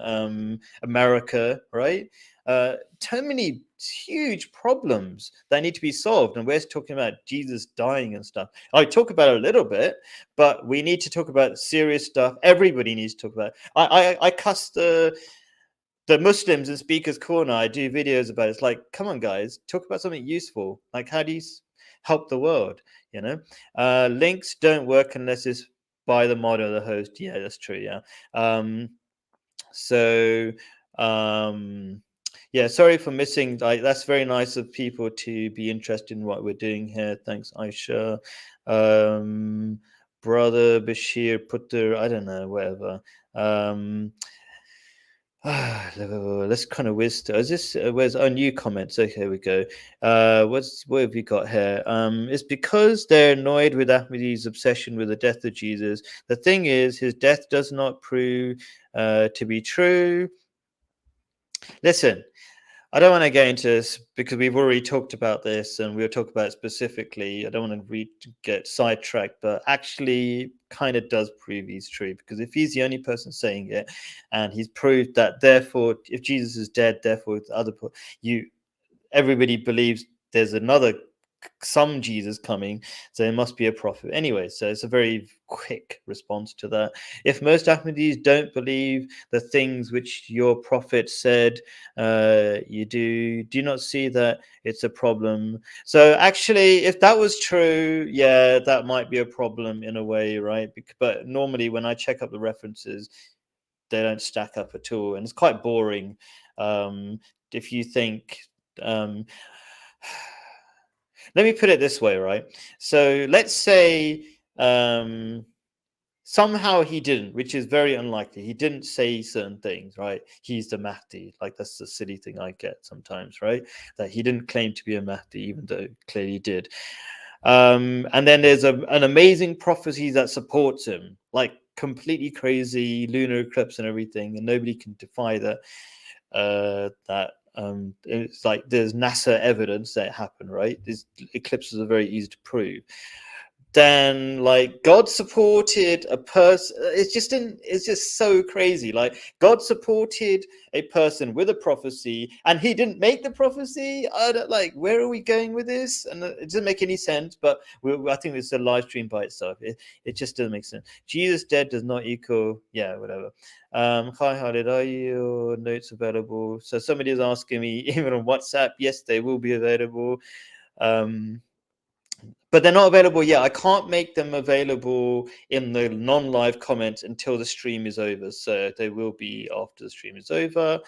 America, right? So many huge problems that need to be solved, and we're talking about Jesus dying and stuff. I talk about it a little bit, but we need to talk about serious stuff. Everybody needs to talk about it. I cuss the Muslims in Speaker's Corner. I do videos about it. It's like, come on, guys, talk about something useful. Like, how do you help the world? You know, links don't work unless it's by the mod or the host. Yeah, that's true. Yeah. So, yeah, sorry for missing. Like, that's very nice of people to be interested in what we're doing here. Thanks, Aisha. Brother Bashir Putter, I don't know, whatever. Let's kind of whiz to, is this where's new comments? Okay, we go. What have we got here? It's because they're annoyed with Ahmadi's obsession with the death of Jesus. The thing is, his death does not prove to be true. Listen, I don't want to get into this because we've already talked about this and we'll talk about it specifically. I don't want to get sidetracked, but actually kind of does prove he's true, because if he's the only person saying it and he's proved that, therefore, if Jesus is dead, therefore everybody believes there's some Jesus coming, so it must be a prophet. Anyway, so it's a very quick response to that. If most Ahmadis don't believe the things which your prophet said, you do not see that it's a problem. So actually, if that was true, yeah, that might be a problem in a way, right? But normally when I check up the references, they don't stack up at all, and it's quite boring. If you think let me put it this way, right? So let's say somehow he didn't, which is very unlikely. He didn't say certain things, right? He's the Mahdi. Like, that's the silly thing I get sometimes, right? That he didn't claim to be a Mahdi, even though clearly did. And then there's an amazing prophecy that supports him, like completely crazy lunar eclipse and everything, and nobody can defy that. It's like there's NASA evidence that it happened, right? These eclipses are very easy to prove. Then, like, God supported a person. It's just so crazy. Like, God supported a person with a prophecy, and he didn't make the prophecy. Where are we going with this? And it doesn't make any sense. But I think it's a live stream by itself. It just doesn't make sense. Jesus dead does not equal, yeah, whatever. Hi, Khalid, are your notes available? So somebody is asking me, even on WhatsApp. Yes, they will be available. But they're not available yet. I can't make them available in the non-live comments until the stream is over. So they will be after the stream is over.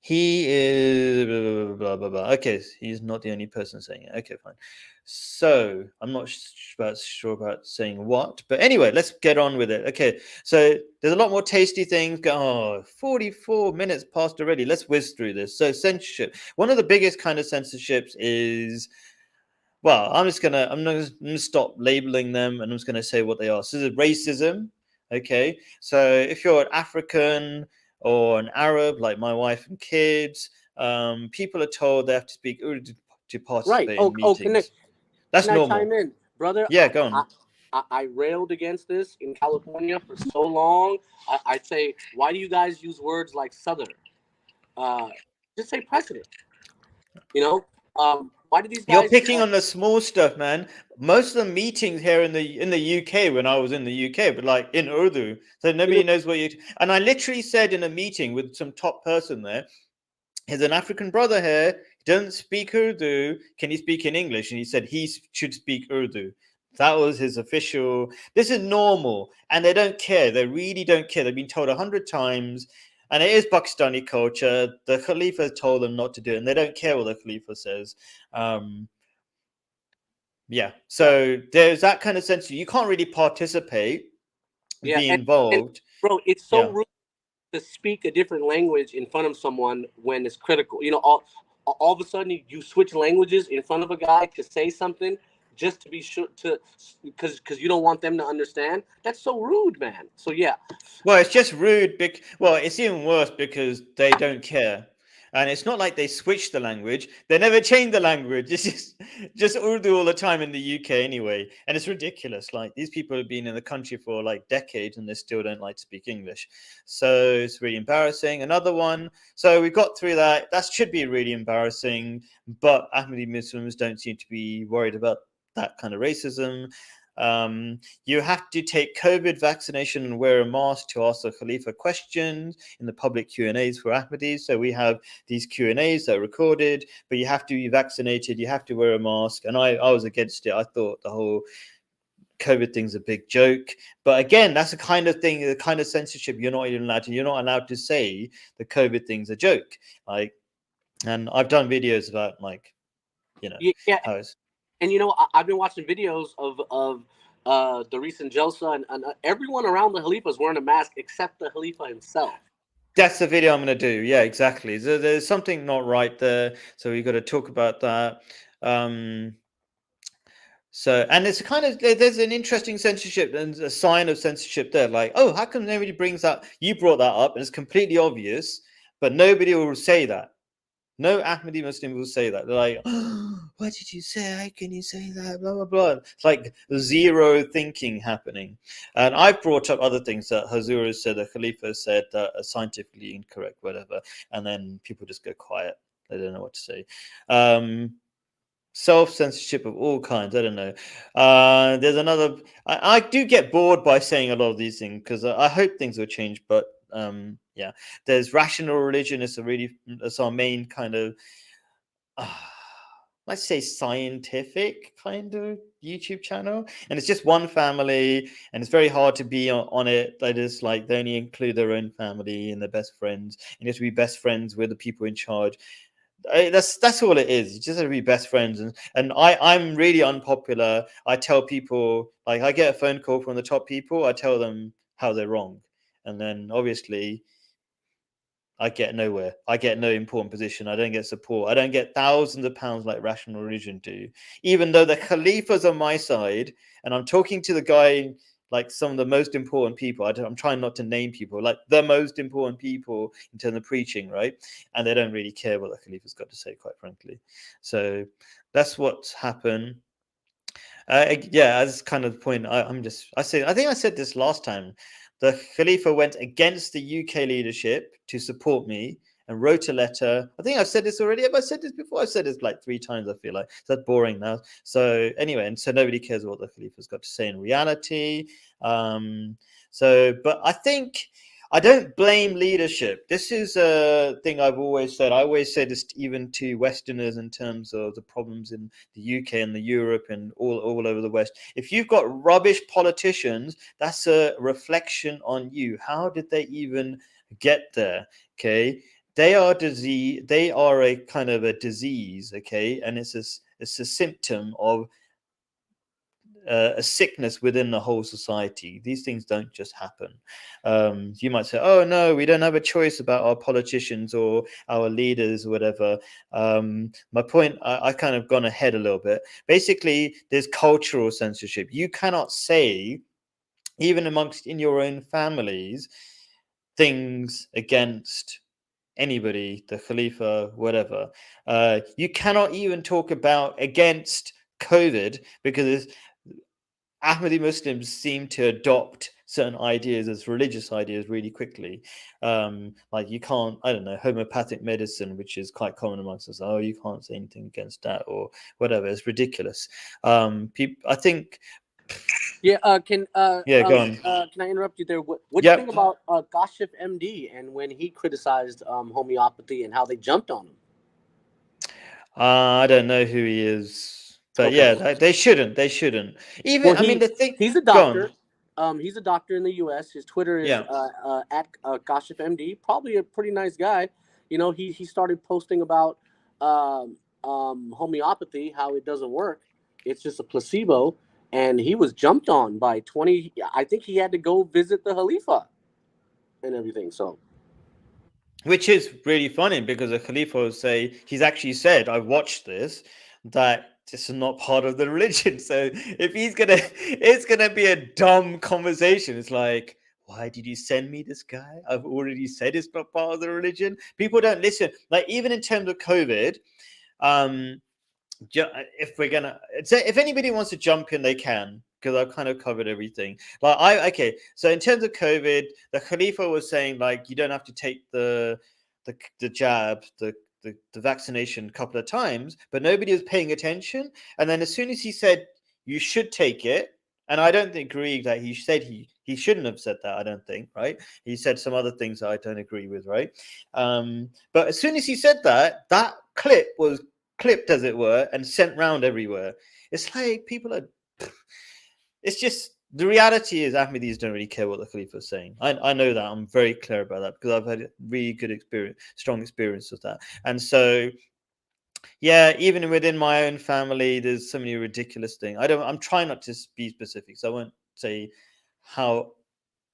He is blah, blah, blah. Okay, he's not the only person saying it. Okay, fine. So I'm not sure about saying what, but anyway, let's get on with it. Okay, so there's a lot more tasty things. 44 minutes passed already. Let's whiz through this. So censorship. One of the biggest kind of censorships is, well, I'm gonna stop labeling them, and I'm just gonna say what they are. So there's racism. Okay, so if you're an African or an Arab, like my wife and kids, people are told they have to speak Urdu to participate in meetings. That's can normal. I chime in, brother? Yeah, go on. I railed against this in California for so long. I'd say, why do you guys use words like Southerner? Just say president. You know, Why do these You're guys? picking on the small stuff, man. Most of the meetings here in the UK when I was in the UK, but like in Urdu, so You know, nobody knows what you. And I literally said in a meeting with some top person there, "Here's an African brother here. He doesn't speak Urdu. Can he speak in English?" And he said he should speak Urdu. That was his official. This is normal, and they don't care. They really don't care. They've been told 100 times, and it is Pakistani culture. The Khalifa told them not to do it, and they don't care what the Khalifa says. Um, yeah. yeah, So there's that kind of sense. You can't really participate and yeah, be and involved. bro, it's so Yeah. rude to speak a different language in front of someone when it's critical. You know, all of a sudden you switch languages in front of a guy to say something just to be sure to because you don't want them to understand. That's so rude, man. So yeah, Well, it's just rude. Well, it's even worse because they don't care, and it's not like they switch the language. They never change the language. It's just Urdu all the time in the UK anyway, and it's ridiculous. Like these people have been in the country for like decades, and they still don't like to speak English. So it's really embarrassing. Another one. So we got through that. That should be really embarrassing, but Ahmadi Muslims don't seem to be worried about that kind of racism. You have to take COVID vaccination and wear a mask to ask the Khalifa questions in the public Q&As for Ahmadis. So we have these Q&As that are recorded, but you have to be vaccinated, you have to wear a mask. And I was against it. I thought the whole COVID thing's a big joke. But again, that's the kind of thing, the kind of censorship you're not even allowed to. You're not allowed to say the COVID thing's a joke. Like, and I've done videos about like, you know, yeah, how it's. and you know, I've been watching videos of the recent Jalsa, and everyone around the Khalifa is wearing a mask except the Khalifa himself. That's the video I'm going to do. Yeah, exactly. There's something not right there, so we got to talk about that. Um, and it's kind of there's an interesting censorship and a sign of censorship there. Like, oh, how come nobody brings that? You brought that up, and it's completely obvious, but nobody will say that. No Ahmadi Muslim will say that. They're like, oh, what did you say? How can you say that? Blah, blah, blah. It's like zero thinking happening. And I've brought up other things that Hazura said, the Khalifa said that are scientifically incorrect, whatever. And then people just go quiet. They don't know what to say. Self-censorship of all kinds. I don't know. There's another. I do get bored by saying a lot of these things because I hope things will change. But yeah, there's rational religion. It's our main kind of uh, let's say scientific kind of YouTube channel, and it's just one family, and it's very hard to be on it. They just like they only include their own family and their best friends, and you have to be best friends with the people in charge. That's all it is. You just have to be best friends, and I'm really unpopular. I tell people like I get a phone call from the top people. I tell them how they're wrong, and then obviously I get nowhere. I get no important position. I don't get support. I don't get thousands of pounds like rational religion do. Even though the Khalifa's on my side, and I'm talking to the guy like some of the most important people. I'm trying not to name people, like the most important people in terms of preaching, right? And they don't really care what the Khalifa's got to say, quite frankly. So that's what's happened. Yeah, as kind of the point, I think I said this last time. The Khalifa went against the UK leadership to support me and wrote a letter. I think I've said this already. Have I said this before? I've said this like 3 times, I feel like. So that's boring now. So anyway, and so nobody cares what the Khalifa's got to say in reality. But I think I don't blame leadership. This is a thing I've always said. I always say this even to Westerners in terms of the problems in the UK and the Europe and all over the West. If you've got rubbish politicians, that's a reflection on you. How did they even get there? Okay. They are disease. They are a kind of a disease. Okay. And it's a symptom of a sickness within the whole society. These things don't just happen. You might say, oh, no, we don't have a choice about our politicians or our leaders or whatever. My point, I kind of gone ahead a little bit. Basically, there's cultural censorship. You cannot say, even amongst in your own families, things against anybody, the Khalifa, whatever. You cannot even talk about against COVID because Ahmadi Muslims seem to adopt certain ideas as religious ideas really quickly. Like you can't, I don't know, homeopathic medicine, which is quite common amongst us. Oh, you can't say anything against that or whatever. It's ridiculous. People, I think. Yeah. Yeah, go on. Can I interrupt you there? What do you think Yep. about Kashif MD and when he criticized homeopathy and how they jumped on him? I don't know who he is, but Okay. yeah, they shouldn't. They shouldn't. Even, Well, I mean, the thing. he's a Go on. doctor. He's a doctor in the U.S. His Twitter is Yeah. at Kashif MD. Probably a pretty nice guy. You know, he started posting about um, homeopathy, how it doesn't work. It's just a placebo, and he was jumped on by 20. I think he had to go visit the Khalifa and everything. So Which is really funny because the Khalifa will say, he's actually said, I watched this, that this is not part of the religion. So if he's gonna, it's gonna be a dumb conversation. It's like, why did you send me this guy? I've already said it's not part of the religion. People don't listen. Like even in terms of COVID, um, if we're gonna, if anybody wants to jump in, they can, because I've kind of covered everything. Like okay, so in terms of COVID, the Khalifa was saying like you don't have to take the jab, the vaccination a couple of times, but nobody was paying attention. And then as soon as he said you should take it, and I don't agree that he said he shouldn't have said that. I don't think, right? He said some other things that I don't agree with, right? But as soon as he said that, that clip was clipped, as it were, and sent round everywhere. It's like people are. It's just the reality is Ahmadis don't really care what the Khalifa is saying. I know that. I'm very clear about that because I've had a really good experience, strong experience with that. And so, yeah, even within my own family, there's so many ridiculous things. I'm trying not to be specific, so I won't say how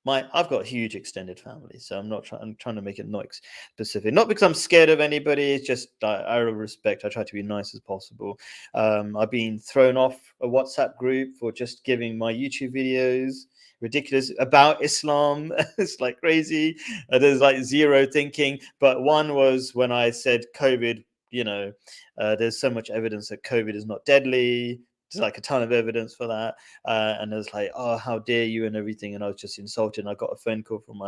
I've got a huge extended family, so I'm trying to make it not specific, not because I'm scared of anybody. It's just out of respect. I try to be nice as possible. I've been thrown off a WhatsApp group for just giving my YouTube videos ridiculous about Islam. It's like crazy. There's like zero thinking. But one was when I said COVID. There's so much evidence that COVID is not deadly. There's like a ton of evidence for that. And it was like, oh, how dare you and everything. And I was just insulted. And I got a phone call from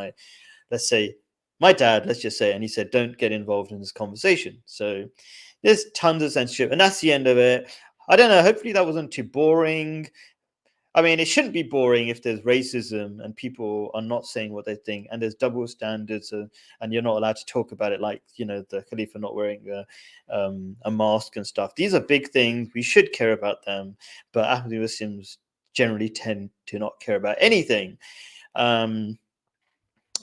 let's say, my dad, let's just say, and he said, don't get involved in this conversation. So there's tons of censorship. And that's the end of it. I don't know. Hopefully that wasn't too boring. I mean, it shouldn't be boring if there's racism and people are not saying what they think, and there's double standards, and you're not allowed to talk about it, like the Khalifa not wearing a mask and stuff. These are big things. We should care about them, but Ahmadi Muslims generally tend to not care about anything,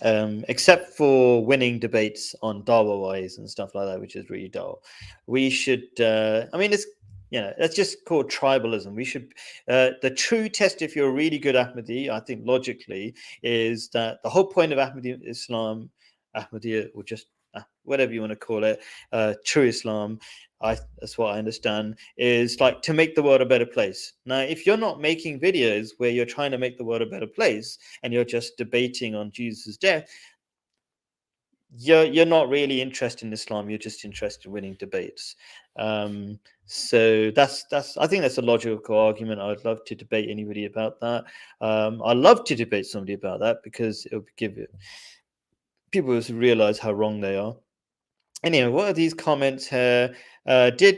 except for winning debates on Dawa wise and stuff like that, which is really dull. We should. I mean, that's just called tribalism. We should. The true test, if you're a really good Ahmadi, I think logically, is that the whole point of Ahmadi Islam, Ahmadiyya, or just whatever you want to call it, true Islam, that's what I understand, is like to make the world a better place. Now, if you're not making videos where you're trying to make the world a better place and you're just debating on Jesus' death, you're not really interested in Islam. You're just interested in winning debates. So that's I think that's a logical argument. I'd love to debate anybody about that. I'd love to debate somebody about that because it would give people to realize how wrong they are. Anyway, what are these comments here? Did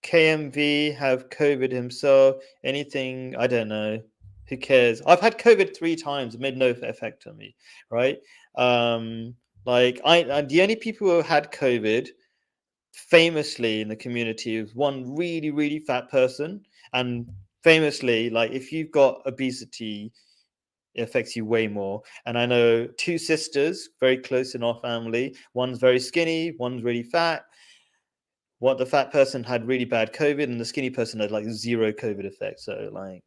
KMV have COVID himself? Anything? I don't know. Who cares? I've had COVID 3 times. It made no effect on me, right? Like the only people who had COVID famously in the community was one really, really fat person. And famously, like if you've got obesity, it affects you way more. And I know 2 sisters very close in our family. One's very skinny, one's really fat. The fat person had really bad COVID, and the skinny person had like 0 COVID effect. So like,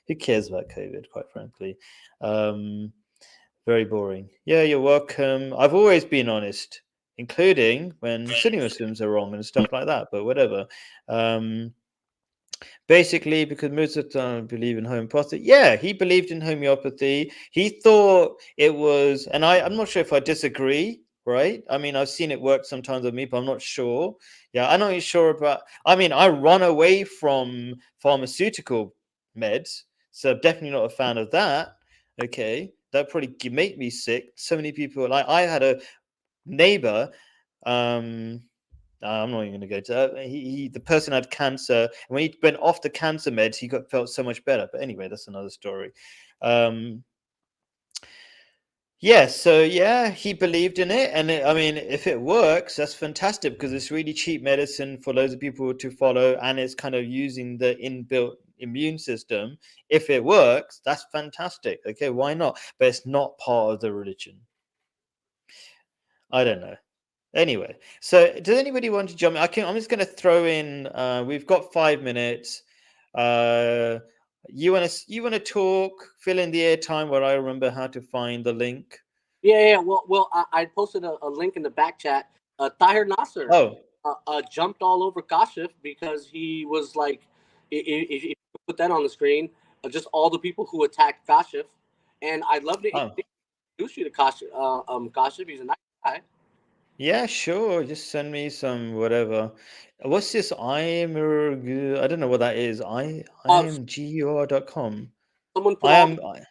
who cares about COVID, quite frankly? Very boring. Yeah, you're welcome. I've always been honest, including when Sunni Muslims are wrong and stuff like that, but whatever. Basically, because Muslims don't believe in homeopathy. Yeah, he believed in homeopathy. He thought it was, and I'm not sure if I disagree, right? I mean, I've seen it work sometimes with me, but I'm not sure. Yeah, I'm not even sure about, I mean, I run away from pharmaceutical meds, so definitely not a fan of that. Okay, that probably make me sick. So many people. Like I had a neighbor. Um, I'm not even going to go to that. The person had cancer. And when he went off the cancer meds, he felt so much better. But anyway, that's another story. Um, yeah, so yeah, he believed in it, and I mean, if it works, that's fantastic because it's really cheap medicine for loads of people to follow, and it's kind of using the inbuilt immune system. If it works, that's fantastic. Okay, why not? But it's not part of the religion. I don't know. Anyway, so does anybody want to jump in? I'm just going to throw in. We've got 5 minutes. Uh, you want to talk? Fill in the airtime where I remember how to find the link. Yeah. I posted a link in the back chat. Tahir Nasser Oh, jumped all over Kashif because he was like, if you put that on the screen, just all the people who attacked Kashif. And I'd love to oh. introduce you to Kashif. Kashif, he's a nice guy. Yeah, sure. Just send me some whatever. What's this? I don't know what that is. So IMGUR.com. someone put I all am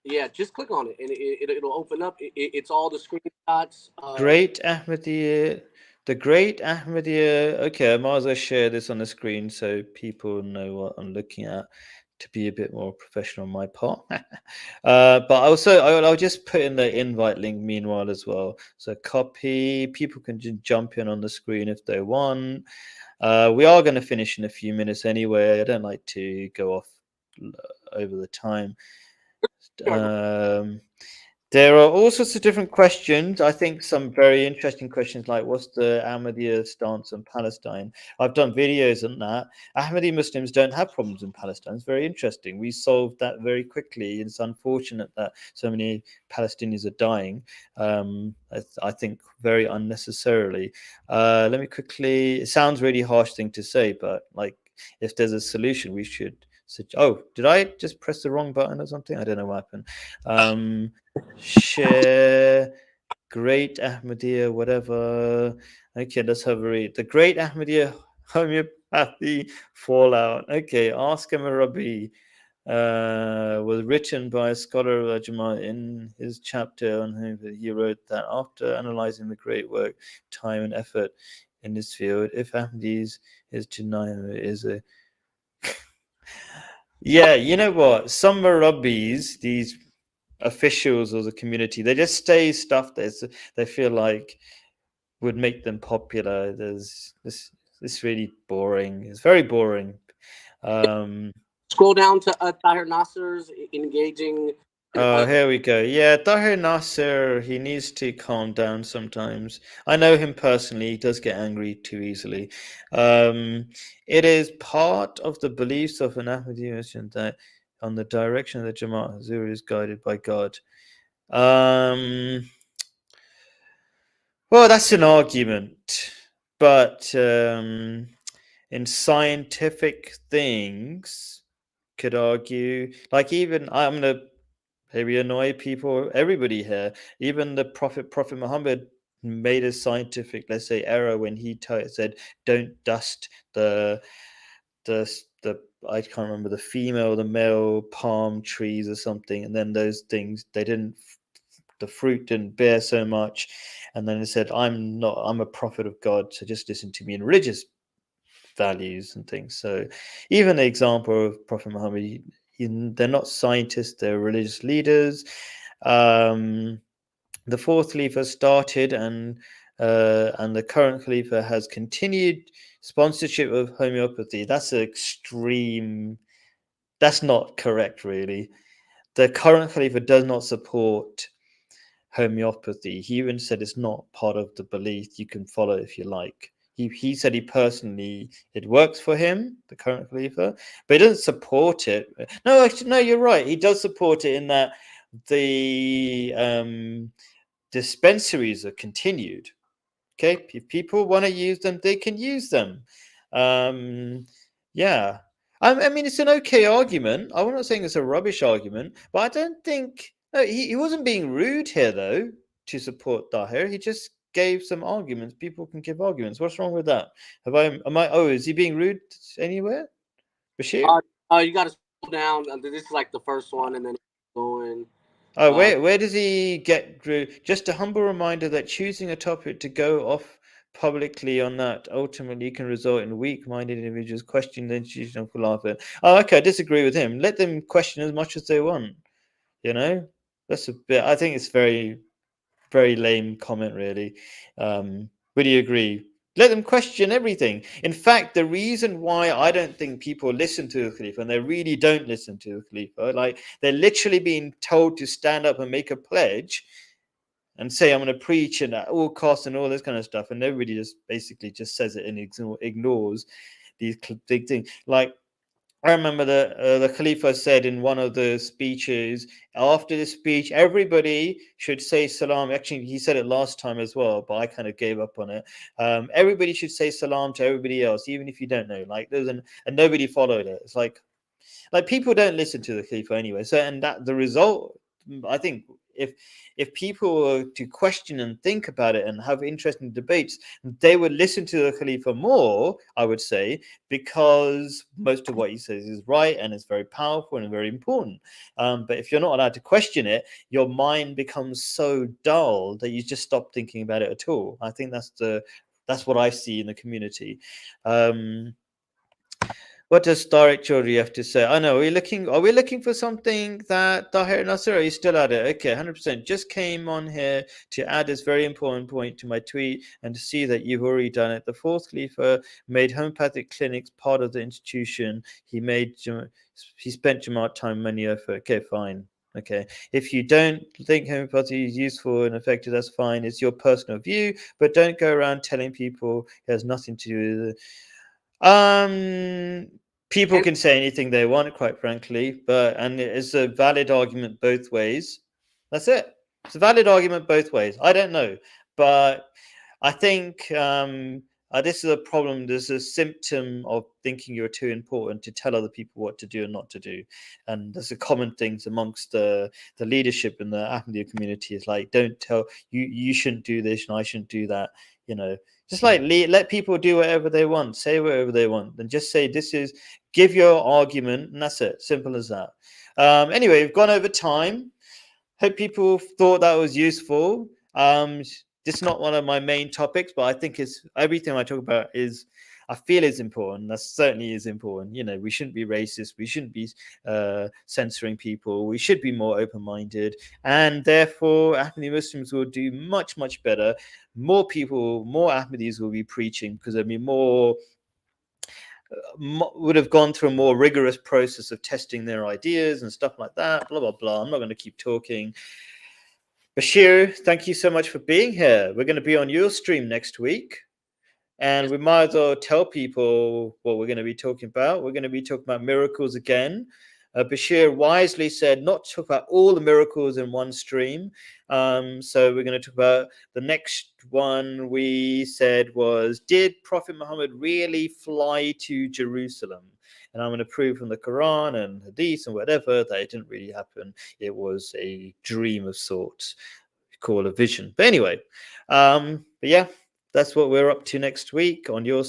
Yeah, just click on it and it'll open up. It's all the screenshots. Great Ahmadiyya. The Great Ahmadiyya. Okay, I might as well share this on the screen so people know what I'm looking at to be a bit more professional on my part. But also, I'll just put in the invite link meanwhile as well. So copy. People can just jump in on the screen if they want. We are going to finish in a few minutes anyway. I don't like to go off over the time. Um, there are all sorts of different questions. I think some very interesting questions like what's the Ahmadiyya stance on Palestine? I've done videos on that. Ahmadi Muslims don't have problems in Palestine. It's very interesting. We solved that very quickly. It's unfortunate that so many Palestinians are dying. I think very unnecessarily. Let me quickly. It sounds really harsh thing to say, but like if there's a solution, we should. Oh, did I just press the wrong button or something? I don't know what happened. Share Great Ahmadiyya, whatever. Okay, let's have a read. The Great Ahmadiyya Homeopathy Fallout. Okay, Ask Rabbi was written by a scholar of Ajma in his chapter on homeopathy. He wrote that after analyzing the great work, time, and effort in this field, if Ahmadis is to is a yeah, you know what? Some Murabbis, these officials of the community, they just say stuff that they feel like would make them popular. There's this really boring. It's very boring. Um, Scroll down to Tahir Nasser's engaging. oh, here we go. Yeah, Tahir Nasser, he needs to calm down sometimes. I know him personally. He does get angry too easily. It is part of the beliefs of an Ahmadi Muslim that on the direction of the Jamaat Hazur is guided by God. Um, well, that's an argument, but in scientific things, could argue like even I'm gonna maybe annoy people, everybody here. Even the Prophet Muhammad made a scientific, let's say, error when he said, "Don't dust the I can't remember the female, the male palm trees or something," and then those things they didn't the fruit didn't bear so much, and then it said, I'm a prophet of God, so just listen to me in religious values and things. So even the example of Prophet Muhammad, they're not scientists, they're religious leaders. um, the fourth Khalifa started, and the current Khalifa has continued sponsorship of homeopathy. That's an extreme. That's not correct, really. The current Khalifa does not support homeopathy. He even said it's not part of the belief. You can follow if you like. He said he personally it works for him, the current Khalifa, but he doesn't support it. No, actually, no, you're right. He does support it in that the dispensaries are continued. Okay, if people want to use them, they can use them. Um, yeah, I mean it's an okay argument. I'm not saying it's a rubbish argument, but I don't think no, he wasn't being rude here though to support Dahir. He just gave some arguments. People can give arguments. What's wrong with that? Have I? Am I? Oh, is he being rude anywhere? Bashir? You got to scroll down. This is like the first one, and then going. Oh, Uh, where does he get through? Just a humble reminder that choosing a topic to go off publicly on that ultimately can result in weak-minded individuals questioning the institution of Khilafat. Oh, okay, I disagree with him. Let them question as much as they want. You know, that's a bit. I think it's very lame comment, really. Would you agree? Let them question everything. In fact, the reason why I don't think people listen to the Khalifa, and they really don't listen to the Khalifa, like they're literally being told to stand up and make a pledge and say, I'm going to preach and at all costs and all this kind of stuff. And nobody just basically just says it and ignores these big things. Like, I remember the Khalifa said in one of the speeches, after the speech, everybody should say salam. Actually, he said it last time as well, but I kind of gave up on it. Everybody should say salam to everybody else, even if you don't know. Like, and nobody followed it. It's like people don't listen to the Khalifa anyway. So, and that the result, I think, if people were to question and think about it and have interesting debates, they would listen to the Khalifa more, I would say, because most of what he says is right and it's very powerful and very important. But if you're not allowed to question it, your mind becomes so dull that you just stop thinking about it at all. I think that's what I see in the community. Um, what does Tariq Chaudhry have to say? I know. Are we looking for something that Tahir Nasser? Are you still at it? Okay, 100%. Just came on here to add this very important point to my tweet and to see that you've already done it. The fourth Khalifa made homeopathic clinics part of the institution. He spent Jamaat time, money, effort. Okay, fine. Okay. If you don't think homeopathy is useful and effective, that's fine. It's your personal view, but don't go around telling people it has nothing to do with it. Um, People and can say anything they want, quite frankly, and it's a valid argument both ways. That's it. It's a valid argument both ways. I don't know, but I think this is a problem. There's a symptom of thinking you're too important to tell other people what to do and not to do, and there's a common things amongst the leadership in the Ahmadiyya community. Is like, don't tell you shouldn't do this and I shouldn't do that. You know, just like let people do whatever they want, say whatever they want, and just say give your argument, and that's it. Simple as that. Anyway, we've gone over time. Hope people thought that was useful. This is not one of my main topics, but I think it's everything I talk about I feel is important. That certainly is important. You know, we shouldn't be racist. We shouldn't be censoring people. We should be more open-minded, and therefore, Ahmadi Muslims will do much, much better. More people, more Ahmadis will be preaching because there'll be more would have gone through a more rigorous process of testing their ideas and stuff like that. Blah blah blah. I'm not going to keep talking. Bashir, thank you so much for being here. We're going to be on your stream next week. And yes, we might as well tell people what we're going to be talking about. We're going to be talking about miracles again. Bashir wisely said not to talk about all the miracles in one stream. So we're going to talk about the next one we said was, did Prophet Muhammad really fly to Jerusalem? And I'm going to prove from the Quran and Hadith and whatever that it didn't really happen. It was a dream of sorts, called a vision. But anyway, but yeah, that's what we're up to next week on your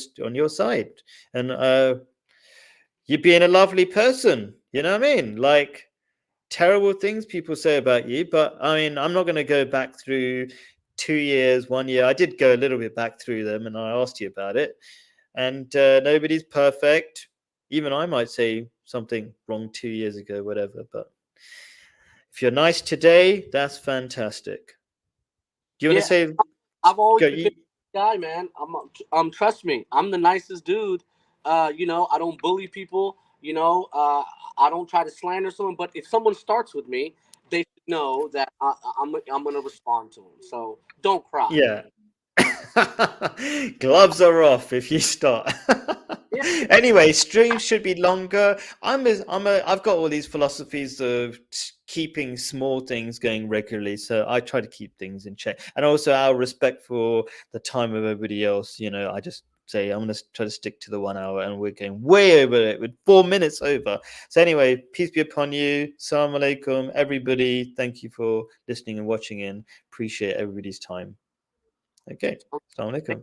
side. And you're being a lovely person. You know what I mean? Like terrible things people say about you, but I mean, I'm not going to go back through 2 years, 1 year. I did go a little bit back through them, and I asked you about it. And nobody's perfect. Even I might say something wrong 2 years ago, whatever. But if you're nice today, that's fantastic. Do you want to yeah. say? I've always Go. been a guy, man. Trust me, I'm the nicest dude. I don't bully people. I don't try to slander someone. But if someone starts with me, they should know that I'm gonna respond to them. So don't cry. Yeah. Gloves are off if you start. Yeah, Anyway, streams should be longer. I've got all these philosophies of keeping small things going regularly, so I try to keep things in check. And also, out of respect for the time of everybody else, I just say I'm going to try to stick to the 1 hour, and we're going way over it with 4 minutes over. So anyway, peace be upon you. Assalamu alaikum, everybody. Thank you for listening and watching in. Appreciate everybody's time. Okay. Assalamu alaikum.